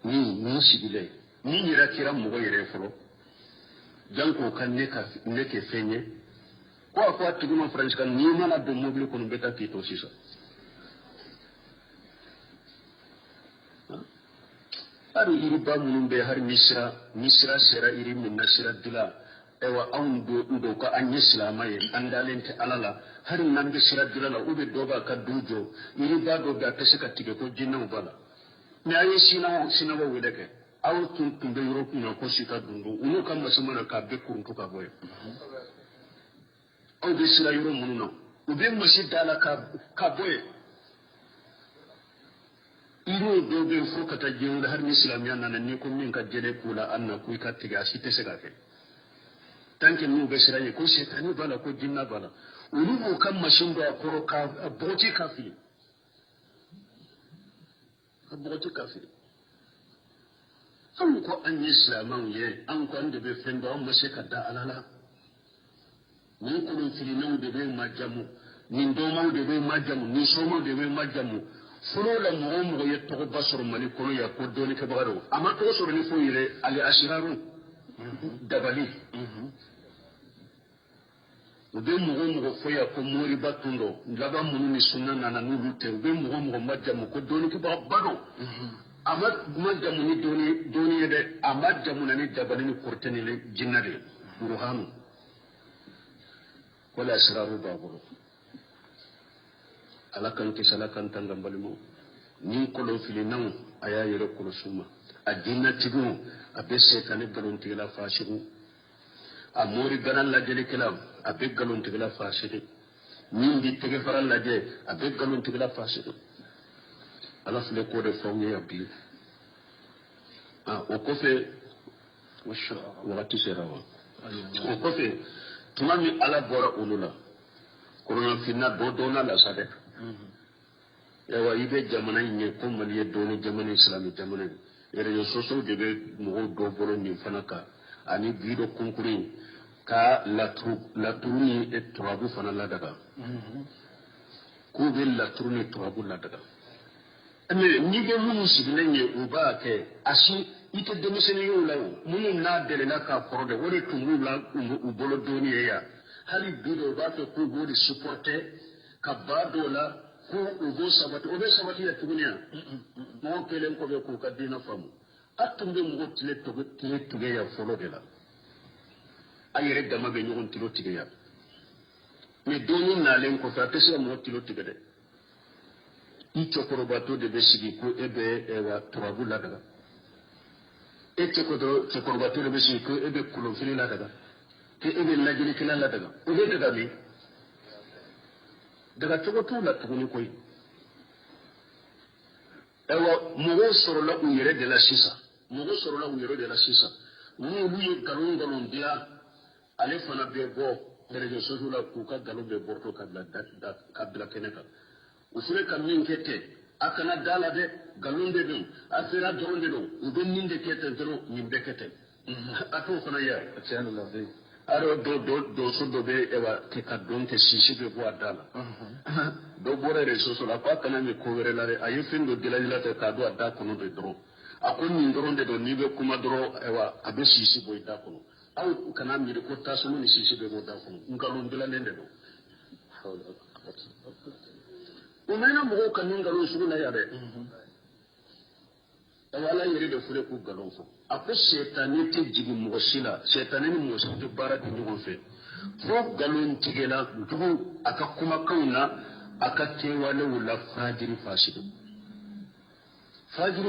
ni sigile ni yere kera mo yere fulo janko kan ne ke fenye ko tuguma France kan ni mala do mobile ko beta kito sisa ari iri ba munun be har misra sera iri min nasira dila ewa an do ka an islama ye an dalente alala har nan be sira dila la ube do ba ka dujo iri ba do da ta sika tige ko jinna bala ne ayi sina wa wede ke aw tun be europe na ko sika dundu unu kan masumana ka be kuruntu ka boye aw be sira euro mununa ube masidala ka boye iro dobe fo kata jewu har ni islamiya nan ni ko min ka jele kula anna ku ka tiga site se gafe tanke nu be siraye ko setani bala ko jinna bala ulu ko kam mashin do ko ka boti kafi an ko an islaman ye an ko ande be fendo an mashe kadda alala ni ko no fili no de be majamu ni do ma de be majamu ni so ma de be majamu fulo la mo ye to basoro mali ko ya ko doni ke bagaro ama to so ni fo yire ali ashiraru dabali ube mo fo ya ko mori batundo ndaba munu ni sunna nana nu lute ube mo majamu ko doni ke bagaro ama majamu ni doni de ama jamu ni dabali ni kurteni le jinnade ruhanu wala ashiraru bagaro alakan ke salakan tangambali mo ni ko lo fili nan aya yere ko suma adina tigu abesse kan galon tigla fashiru amori ganan la jeli kelam abe galon tigla fashiru ni di tege faral la je abe galon tigla fashiru ala fle ko de fawye abi o ko fe washa wati serawa o ko fe tumami ala bora ulula corona finna do na la sade yawa ibe jamana nye ko maliye doni jamana islami jamana ere yo soso de be mo do bolo ni fanaka ani bido konkuri ka la turuni et trabu fana la daga ko be la turuni trabu la daga ame ni be munu sigile nye uba ke ashi ite demisene yo lawo munu na dele na ka korode wore tungu la u bolo doni ya hali bido ba to ko bodi supporter ka badola ko ugo sabati ya tugunya mo kelen ko be ko kadina famu atumbe mo tile to ya folo de la ayere dama be nyon tilo tige ya me doni na len ko fa tese mo tilo tige de ito ko bato de be sigi ko ebe wa trabu la daga ete ko do ko bato de be sigi ko ebe kulo fili la daga ke ebe la jini kila la daga o de daga mi daga cogo tu la tuguni koy ewa mogo soro la uyere de la sisa mu luye galon dia ale fana be bo rejo soju la ku ka galon be borto ka bla keneka usure kam min kete akana dala de galon de dum afira doron de dum ube ninde kete dero nyimbe kete ato fana ya tiano la ve aro do so do be ewa ke ka don te sisi be bo adala do bore reso so la pa kana me ko were la ayi findo dilala te ka do adda kono de dro akon ni doron de do ni be kuma dro ewa abe sisi bo ida kono aw kana mi ko taso ni sisi be bo da kono ngalon dilala de do umena mo kan ngalon su na ya de wala yiri de fure ku galon fo apo setani te jigi mo sila setani ni mo so to barat ni mo fe fo galon tigela dugu aka kuma kauna aka tewale wala fajiri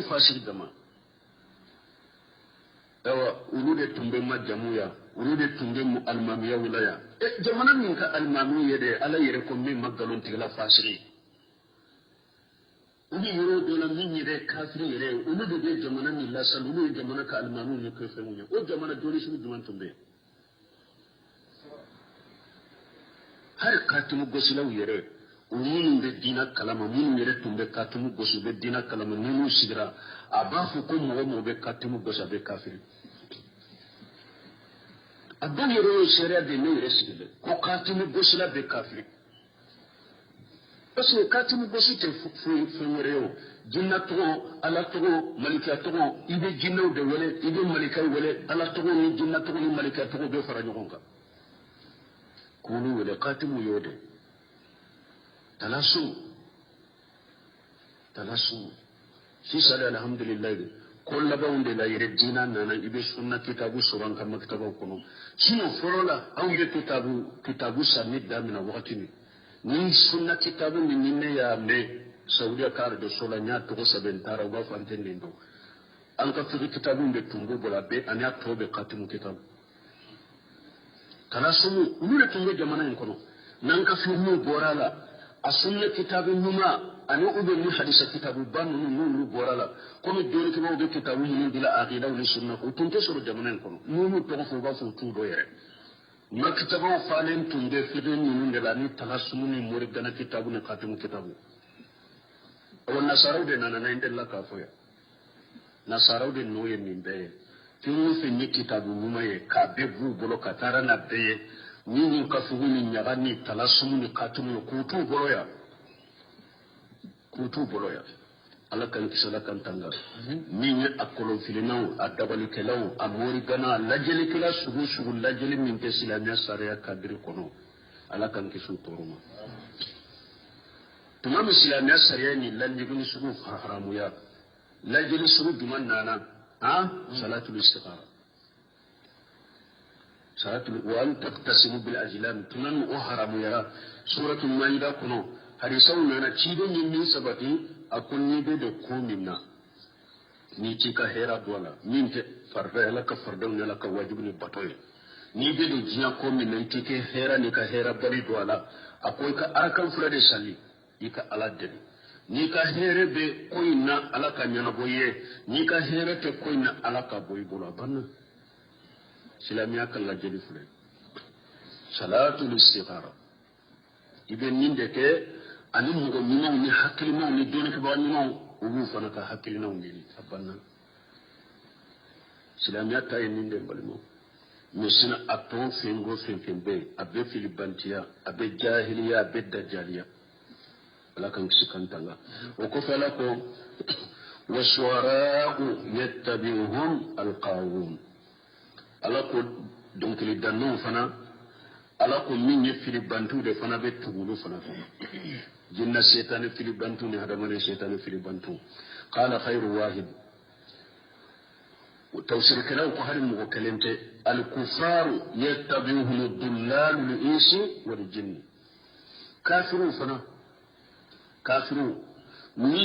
fasidu dama dawa ulude tumbe majamuya ulude tumbe mu almamiya wilaya jamana min ka almamiya de ala yere ko min magalon tigela fasiri uli yoro dona min yere kafiri yere ulude de jamana min la sal ulude jamana ka almamiya ne ko femunya o jamana dole su juman tumbe har katimu gosilaw yere ومن بدينا كلام من يرتم بكاتم بوس بدينا كلام نمو سيرا أباهكم ومو بكاتم بوس بكافر أبان يروي سيرا دينو يرسل وكاتم بوس لا بكافر بس كاتم بوس في مريو جنة على تغو ملكة تغو إذا جنة دولة إذا ملكة ولا على تغو من جنة تغو من ملكة تغو بفرجونك كونوا ولا كاتم يودي تلاسو في صلاة الحمد لله كل باون de la yirejina nana ibe sunna kitabu suran kam kitabu kono sino forola awde kitabu samid da mina wakati ni sunna kitabu ni ninne ya me saudiya kar do sola nya to sabentara wa fantende ndo an ka fi kitabu de tumbo bola be anya to be katimu kitabu talasu nure tumbo jamana en kono nan ka fi mu borala asunna kitabu numa ani ube ni hadisa kitabu banu nunu borala kono dole ke mawbe kitabu ni dila aqida wa sunna ko tunte soro jamanen kono nunu to ko ba fu tu do yere maktabu falen tunde fidin nunu ngala ni talassumu ni mori gana kitabu ni khatimu kitabu o nasaraw de nana inde la ka foya nasaraw de noye min be tinu fi ni kitabu numa ye ka be bu bolo ka tarana be ni ka fu ni nyaga ni talassumu ni khatimu ko tu boroya kutu boloya ala kan kisala kan tanga min akolo filinaw adabali kelaw amori gana lajeli kila sugu lajeli min te silamiya sariya kadri kono ala kan kisu toruma tuma silamiya sariya ni lajeli sugu haramu ya lajeli sugu duman nana salatul istikhara salatul wa an taqtasimu bil ajlam tunan o haramu ya suratul maida kono hadisan nana cidon yin min sabati akun ni be da kominna ni ci ka hera dola min te farda la ka farda la ka wajibi ni batoy ni be da jiya kominna ti ke hera ni ka hera bari dola akoy ka arkan fura de sali ika aladde ni ka here be koyna alaka nyana boye ni ka here te koyna alaka boy bola banna silamiya kan la jeli fure salatul istikhara ibe ninde ke ani mugo mino ni hakili mo ni doni ko bani mo ubu fana ka hakili na ngini abanna silamiya tay ninde balimo misina aton fingo finfimbe abe filibantiya abe jahiliya abe dajjaliya ala kan sikantanga o ko fala ko waswara'u yattabi'uhum alqawun ala ko donc li danno fana ala ko min ye filibantu de fana be tugulu fana jinna shaytan filibantu ni hadamane shaytan filibantu qala khairu wahid وتوسير كلام قهر مغكلمت الكفار يتبعهم الضلال الإنس والجن كافرون فنا كافرون من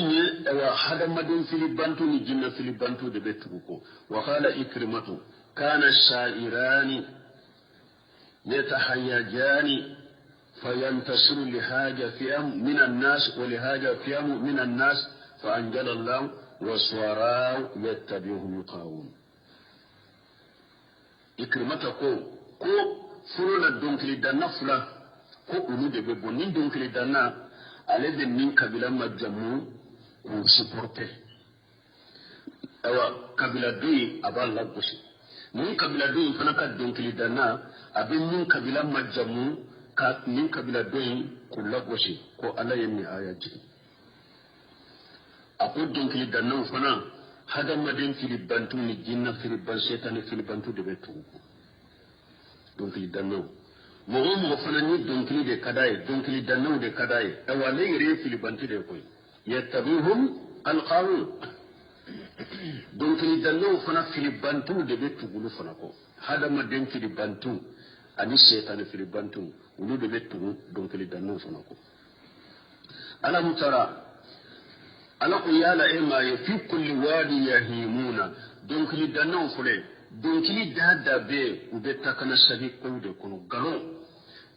هذا مدن في البنتو الجن في البنتو دبتوكو وقال إكرمته كان الشاعران يتحيجان فينتصر لحاجة فيهم من الناس ولحاجة فيهم من الناس فأنجل الله وسوراو يتبعهم يقاوم إكرمته كو فلولا دونكلي دانا فلا كو أولو دي ببونين دونكلي دانا على ذي من كبيرا مجمو وسيبورتي أوا كبيرا دوي أبان لغوشي من كبيرا دوي فنكا دونكلي دانا أبين من كبيرا مجمو من كبيرا دوي كل لغوشي كو ألا يمي آيات جي أقول دونكلي دانا فنا هذا مدين فيلبانتو ni jinna filiban setane filibantu de betu donkili danno mo fana ni donkili de kadaye donkili danno de kadaye awale yere filibantu de koy yatabihum alqawun donkili danno fana filibantu de betu gulu fana ko hada madin filibantu ani setane filibantu ulu de betu donkili danno fana ko ala mutara ala ko yala e ma fi kulli wadi yahimuna donc li danon fule donc li dada be ube takana sagi ko de kono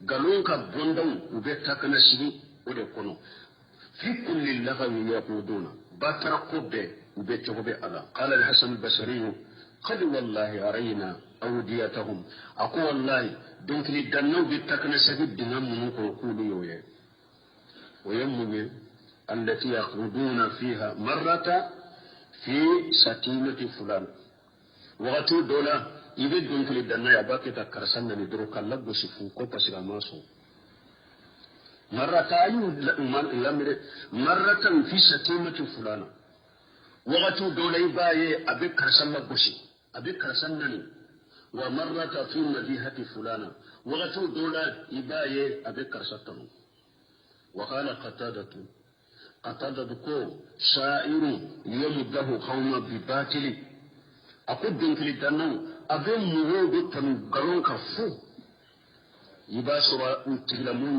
galon ka bondon ube takana sigi o de kono fi kulli lagawi yaquduna batara ko be ube tobe ala qala al-hasan al-basri qad wallahi arayna awdiyatahum aqu wallahi donc li danon be takana sagi dinam mun ko kulu yoye ويمني التي يخرجون فيها مرة في سكينة فلان وغتو دولا يبدون في الدنيا يباكي تكرسنا ندروك اللب وشفوكو بسيغا ماسو مرة في سكينة فلان وغتو دولا يبايي أبي كرسنا بشي أبي كرسنا ومرة في مديحة فلان وغتو دولا يبايي أبي كرسنا وقال قتادة كو شاعر يمده قوما بباطل أقول دنك لدنو أبي مغوب تنقلون كفو يباسر تغلمون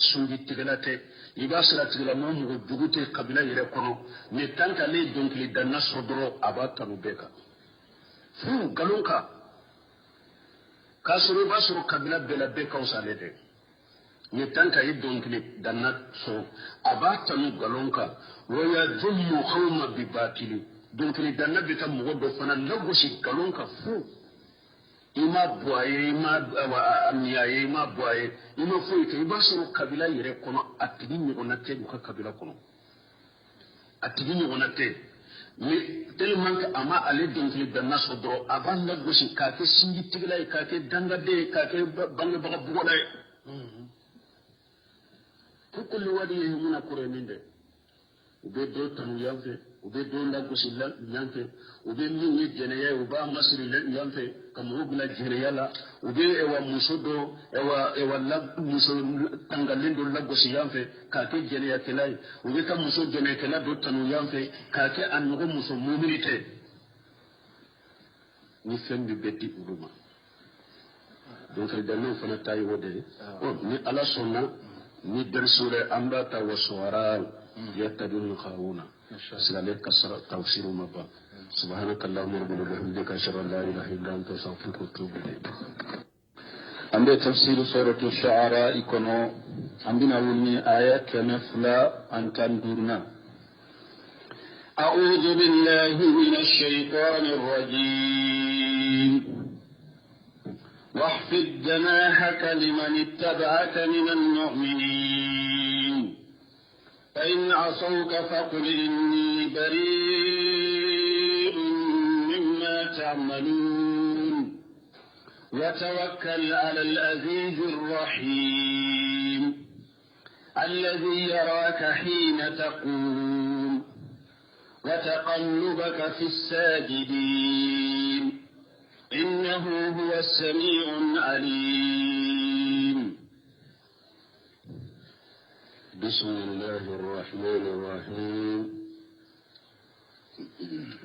سنجي تغلاتي يباسر تغلمون مغدوغوتي قبلا يركونو نتانك لي دنك لدنا صدرو أباتا نبكا فو قلونك كاسرو باسرو قبلا بلا بكا وسالده نتانك يدنك لدنا صدرو أباتا نقلونك ويذم قوم بباطل دونك لدنا بتا مغدو فنا لغوشي قلونك فو ima boye ima amiyaye ima boye ima foyite ibasoro kabila yere kono atigi nyonate duka kabila kono atigi nyonate mais tellement que ama ale donkli danna sodro abanda gosi kake singi tigla kake dangade kake bange baga bugoda kullu wadi yumuna kureminde ube do tanu yanfe ube do ndagosi la yanfe ube minni jeneya uba masri la yanfe kamugula jereyala ube ewa musodo ewa la muso tangalindo la gosi yanfe kake jeneya kelai ube ka muso jeneya kela do tanu yanfe kake annugo muso mu'minite ni fembi beti uruma donc dano fana tayi wode ni ala sonna ni dersure ambata waswara يتدون خاونا سلالك كسر توفير مبا سبحانك اللهم ربنا وبحمدك أشهد أن لا إله إلا أنت أستغفرك وأتوب إليك. عند تفسير سورة الشعراء كنو عندنا ولني آيات كمثلا أن تندورنا. أعوذ بالله من الشيطان الرجيم. واخفض جناحك لمن اتبعك من المؤمنين فإن عصوك فقل إني بريء مما تعملون وتوكل على العزيز الرحيم الذي يراك حين تقوم وتقلبك في الساجدين إنه هو السميع العليم. بسم الله الرحمن الرحيم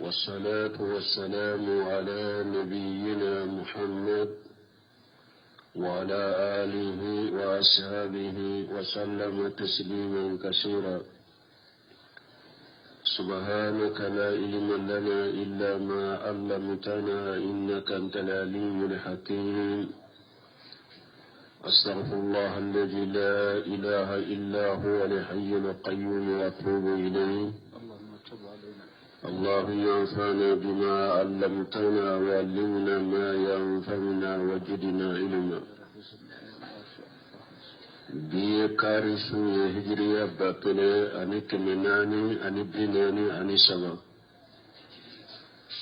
والصلاة والسلام على نبينا محمد وعلى آله وأصحابه وسلم تسليما كثيرا. سبحانك لا علم لنا إلا ما علمتنا إنك أنت العليم الحكيم. أستغفر الله الذي لا إله إلا هو الحي القيوم وأتوب إليه. اللهم انفعنا بما علمتنا وعلمنا ما ينفعنا وزدنا علما. بكارثو هجرية باطلة أني كمناني أني بناني أني سبا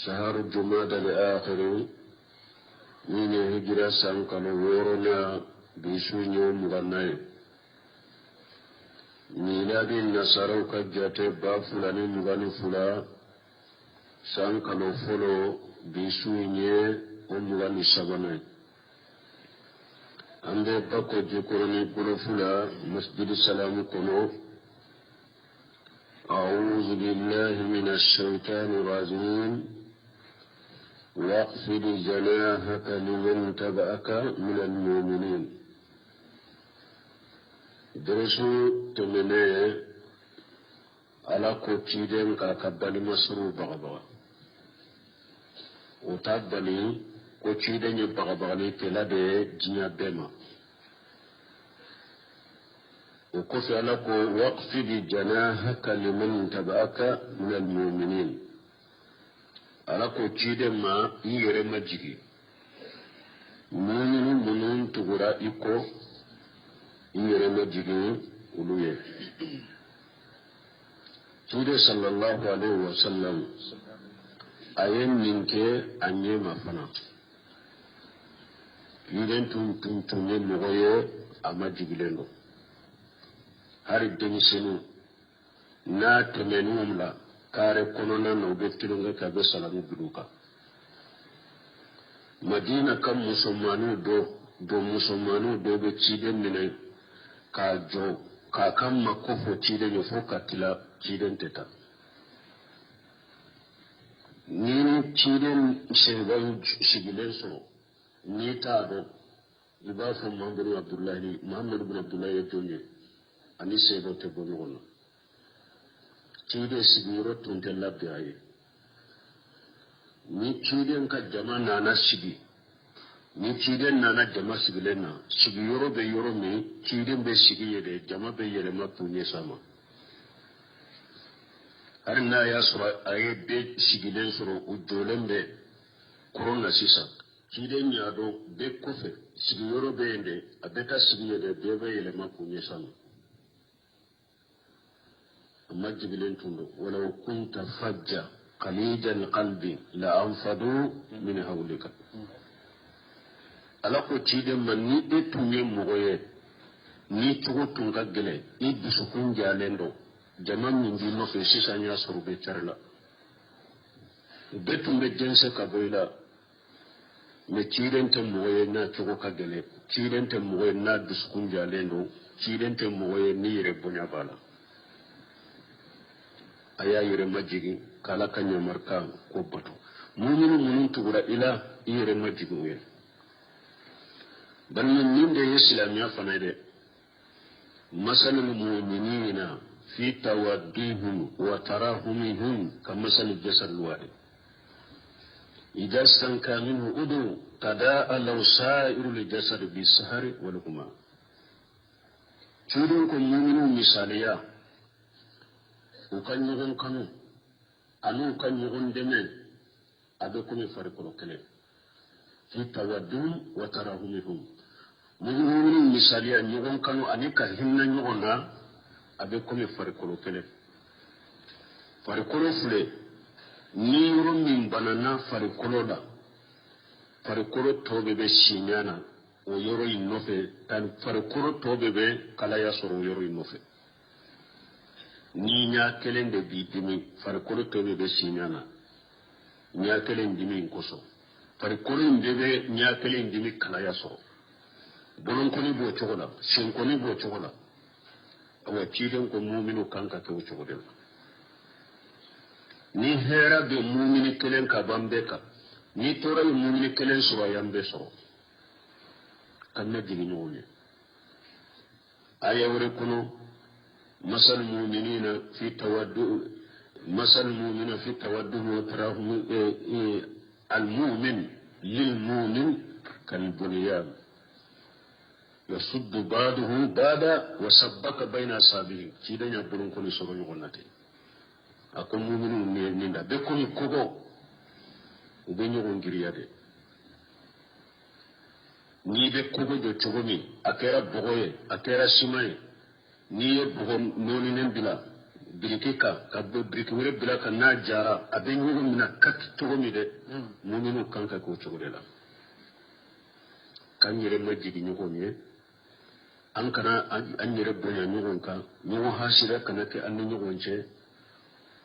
شهر جماد الآخر من هجرة سانكال ورنا بيسو يوم غناي ميلاد النصارى كجات بافلاني مغني فلا سانكال فلو بيسو يوم غني سباناي ande bako jikoroni bulofula masjid salam kono. أعوذ بالله من الشيطان الرجيم واخفض جناحك لمن تبعك من المؤمنين. درسو تمنى على كوتشيدن كاكبالي مسرو بغبغا وتابالي كوتشيدن يبغبغني كلا دي جنيا بما وكفي لك واقفض جناحك لمن تبعك من المؤمنين. على كوتشيدن ما يرم جيجي مؤمن منون تغرا إيكو يرم جيجي uluye tude sallallahu alaihi wasallam ayen ninke anye mafana yiden tun ne mogoye ama jigilendo hari demisenu na temenum la kare konona no betilunga ka be salamu biduka madina kam musulmanu do musulmanu do be ciden mine ka jo ka kam makofo ciden yo foka tila ciden teta ni ciden sheban shigilen so ni ta do ibafu Muhammad ibn Abdullah yajonye ani sebo te bonyono ciden sigiro tunte labbe aye ni ciden ka jama nana sigi ni ciden nana jama sigilen na sigi yoro be yoro me ciden be sigi yede jama be yele mapunye sama arna ya sura aye be sigilen suru ujolen be corona sisa ciden ya do be kofe sigi yoro be ende abeta sigi yede be yele mapunye sama amma jibilen tundo walau kunta fajja qalidal qalbi la anfadu min hawlika ala ko ciden man ni de tunye mogoye ni tugo tunga gele i bisukun jalendo jama min bi no fe sisanya sorbe charla betum be jense ka boyla me ciden te mogoye na tugo ka gele ciden te mogoye na bisukun jalendo ciden te mogoye ni yere bonya bala aya yere majigi kala kanya marka ko bato mu'minu munun tugura ila yere majigi we banni ninde islamiya fanade masalul mu'minina fi tawaddihim wa tarahumihim kamasal jasad wahid idza stanka minhu udu tadaa law sa'irul jasad bisahari wal huma tudun ko mu'minu misaliya ukan yugun kanu anu kan yugun demen abe kumi farikolo kele fi tawaddum wa tarahumihum mu'minun misaliya yugun kanu anika hinna yugun na abe kumi farikolo kele farikolo fule ni yoro min banana farikolo da farikolo tobe be shinyana o yoro inofe tan farikolo tobe be kala ya soro yoro inofe ni nya kelen de bi dimi farikolo tobe be sinyana nya kelen dimi nkoso farikolo ndebe nya kelen dimi kala yaso bolon ko ni bo chogola shin ko ni bo chogola awa ciden ko mu'minu kanka ke chogola ni hera be mu'mini kelen ka bambeka ni tora mu'mini kelen so yambe so kanna digi nyone aya wore kuno مثل المؤمنين في التوده وتراهم المؤمن للمؤمن كالبنيان يصد بعضه بعضا وسبك بين أصابعه كيدا يبرون كل سورة يغنتي أكون مؤمن نيندا بكل كوبو وبينيغون غريادي ni be kogo jo chogomi akera bogoye akera simaye ni ye bugo noni nen bila birikika ka biriki wure bila ka na jara abe nyugo mina kat chogomi de muminu kanka ko chogodela kan yere majigi nyugo nye ankara an yere bonya nyugo ka nyugo hasira kana ke an nyugo nche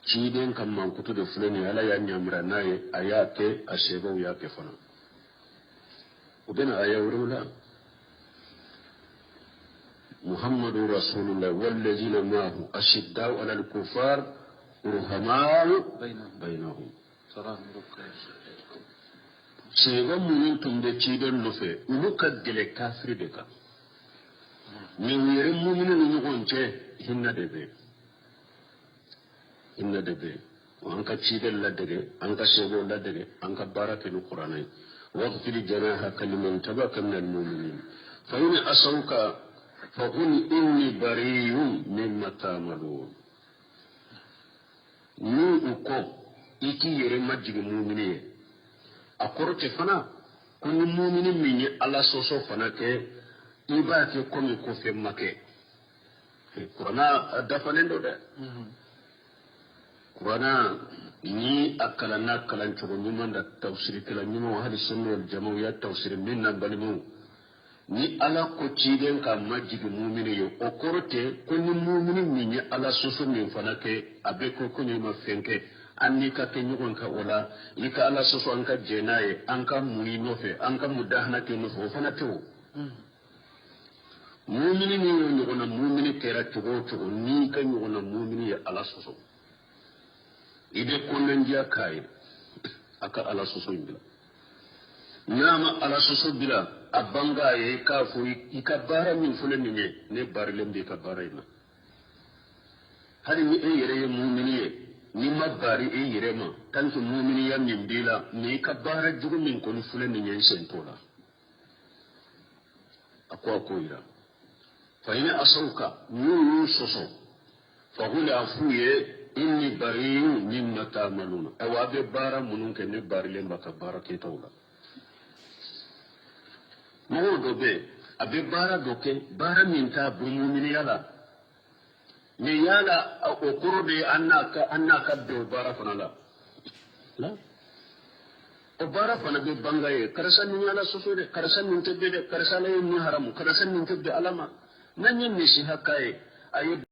ciden kan mankutu de fulani ala ya nyamra naye ayate ashego ya ke fana ubena ayawrula محمد رسول الله والذين معه أشداء على الكفار رحماء بينهم سيغم من تمد تشيدن نفي ونكدل كافر دكا من يرم من نغنجه هن دبي وأنك تشيدن لدغي أنك سيغو لدغي أنك بارك القرآن واغفر جناحك لمن تبعك من المؤمنين فإن أسوك فقل إني بريء مما تعملون نو أكو إكي يرمج المؤمنين أقرأت فنا كل مؤمن مني على سوسو فنا كي إباكي كومي كوفي مكي qur'ana dafanen do de qur'ana ni akalana kalan chugo nyuma da tafsir kala nyuma hadi sunna wal jamaa ya tafsir minna balimu ni ala ko ciden ka majigi mu'mini yo o korte ko ni mu'mini ni ala soso min fanake abe ko ko ni ma fenke anni ka ke nyugon ka wala ika ala soso an ka jenaye an ka muyi nofe an ka mudahana ke no fanate o mu'mini ni yo nyugona mu'mini kera chugo chugo ni ka nyugona mu'mini ya ala soso ide konnen dia kai aka ala soso bila nyama ala soso bila abanga ye ka fu ikabara min fulen ni ne barlem de kabara ina hari ni yere ye mu'mini ye ni mabari yere ma tantu mu'mini ya min bila ni kabara jugu min ko fulen ni sentola akwa ko ira fa ina asauka nu soso fa hula afuye inni bari'u mimma ta'maluna awabe bara munun ke ne barilem baka bara ke tawla mo do be abe bara doke bara min ta bu mu'mini yala ne yala o kurode annaka do bara fanala la o bara fana be bangaye karasan ni yala sosode karasan min tebbe de karasan ni haramu karasan min tebbe alama nan yin ne shi hakaye ayi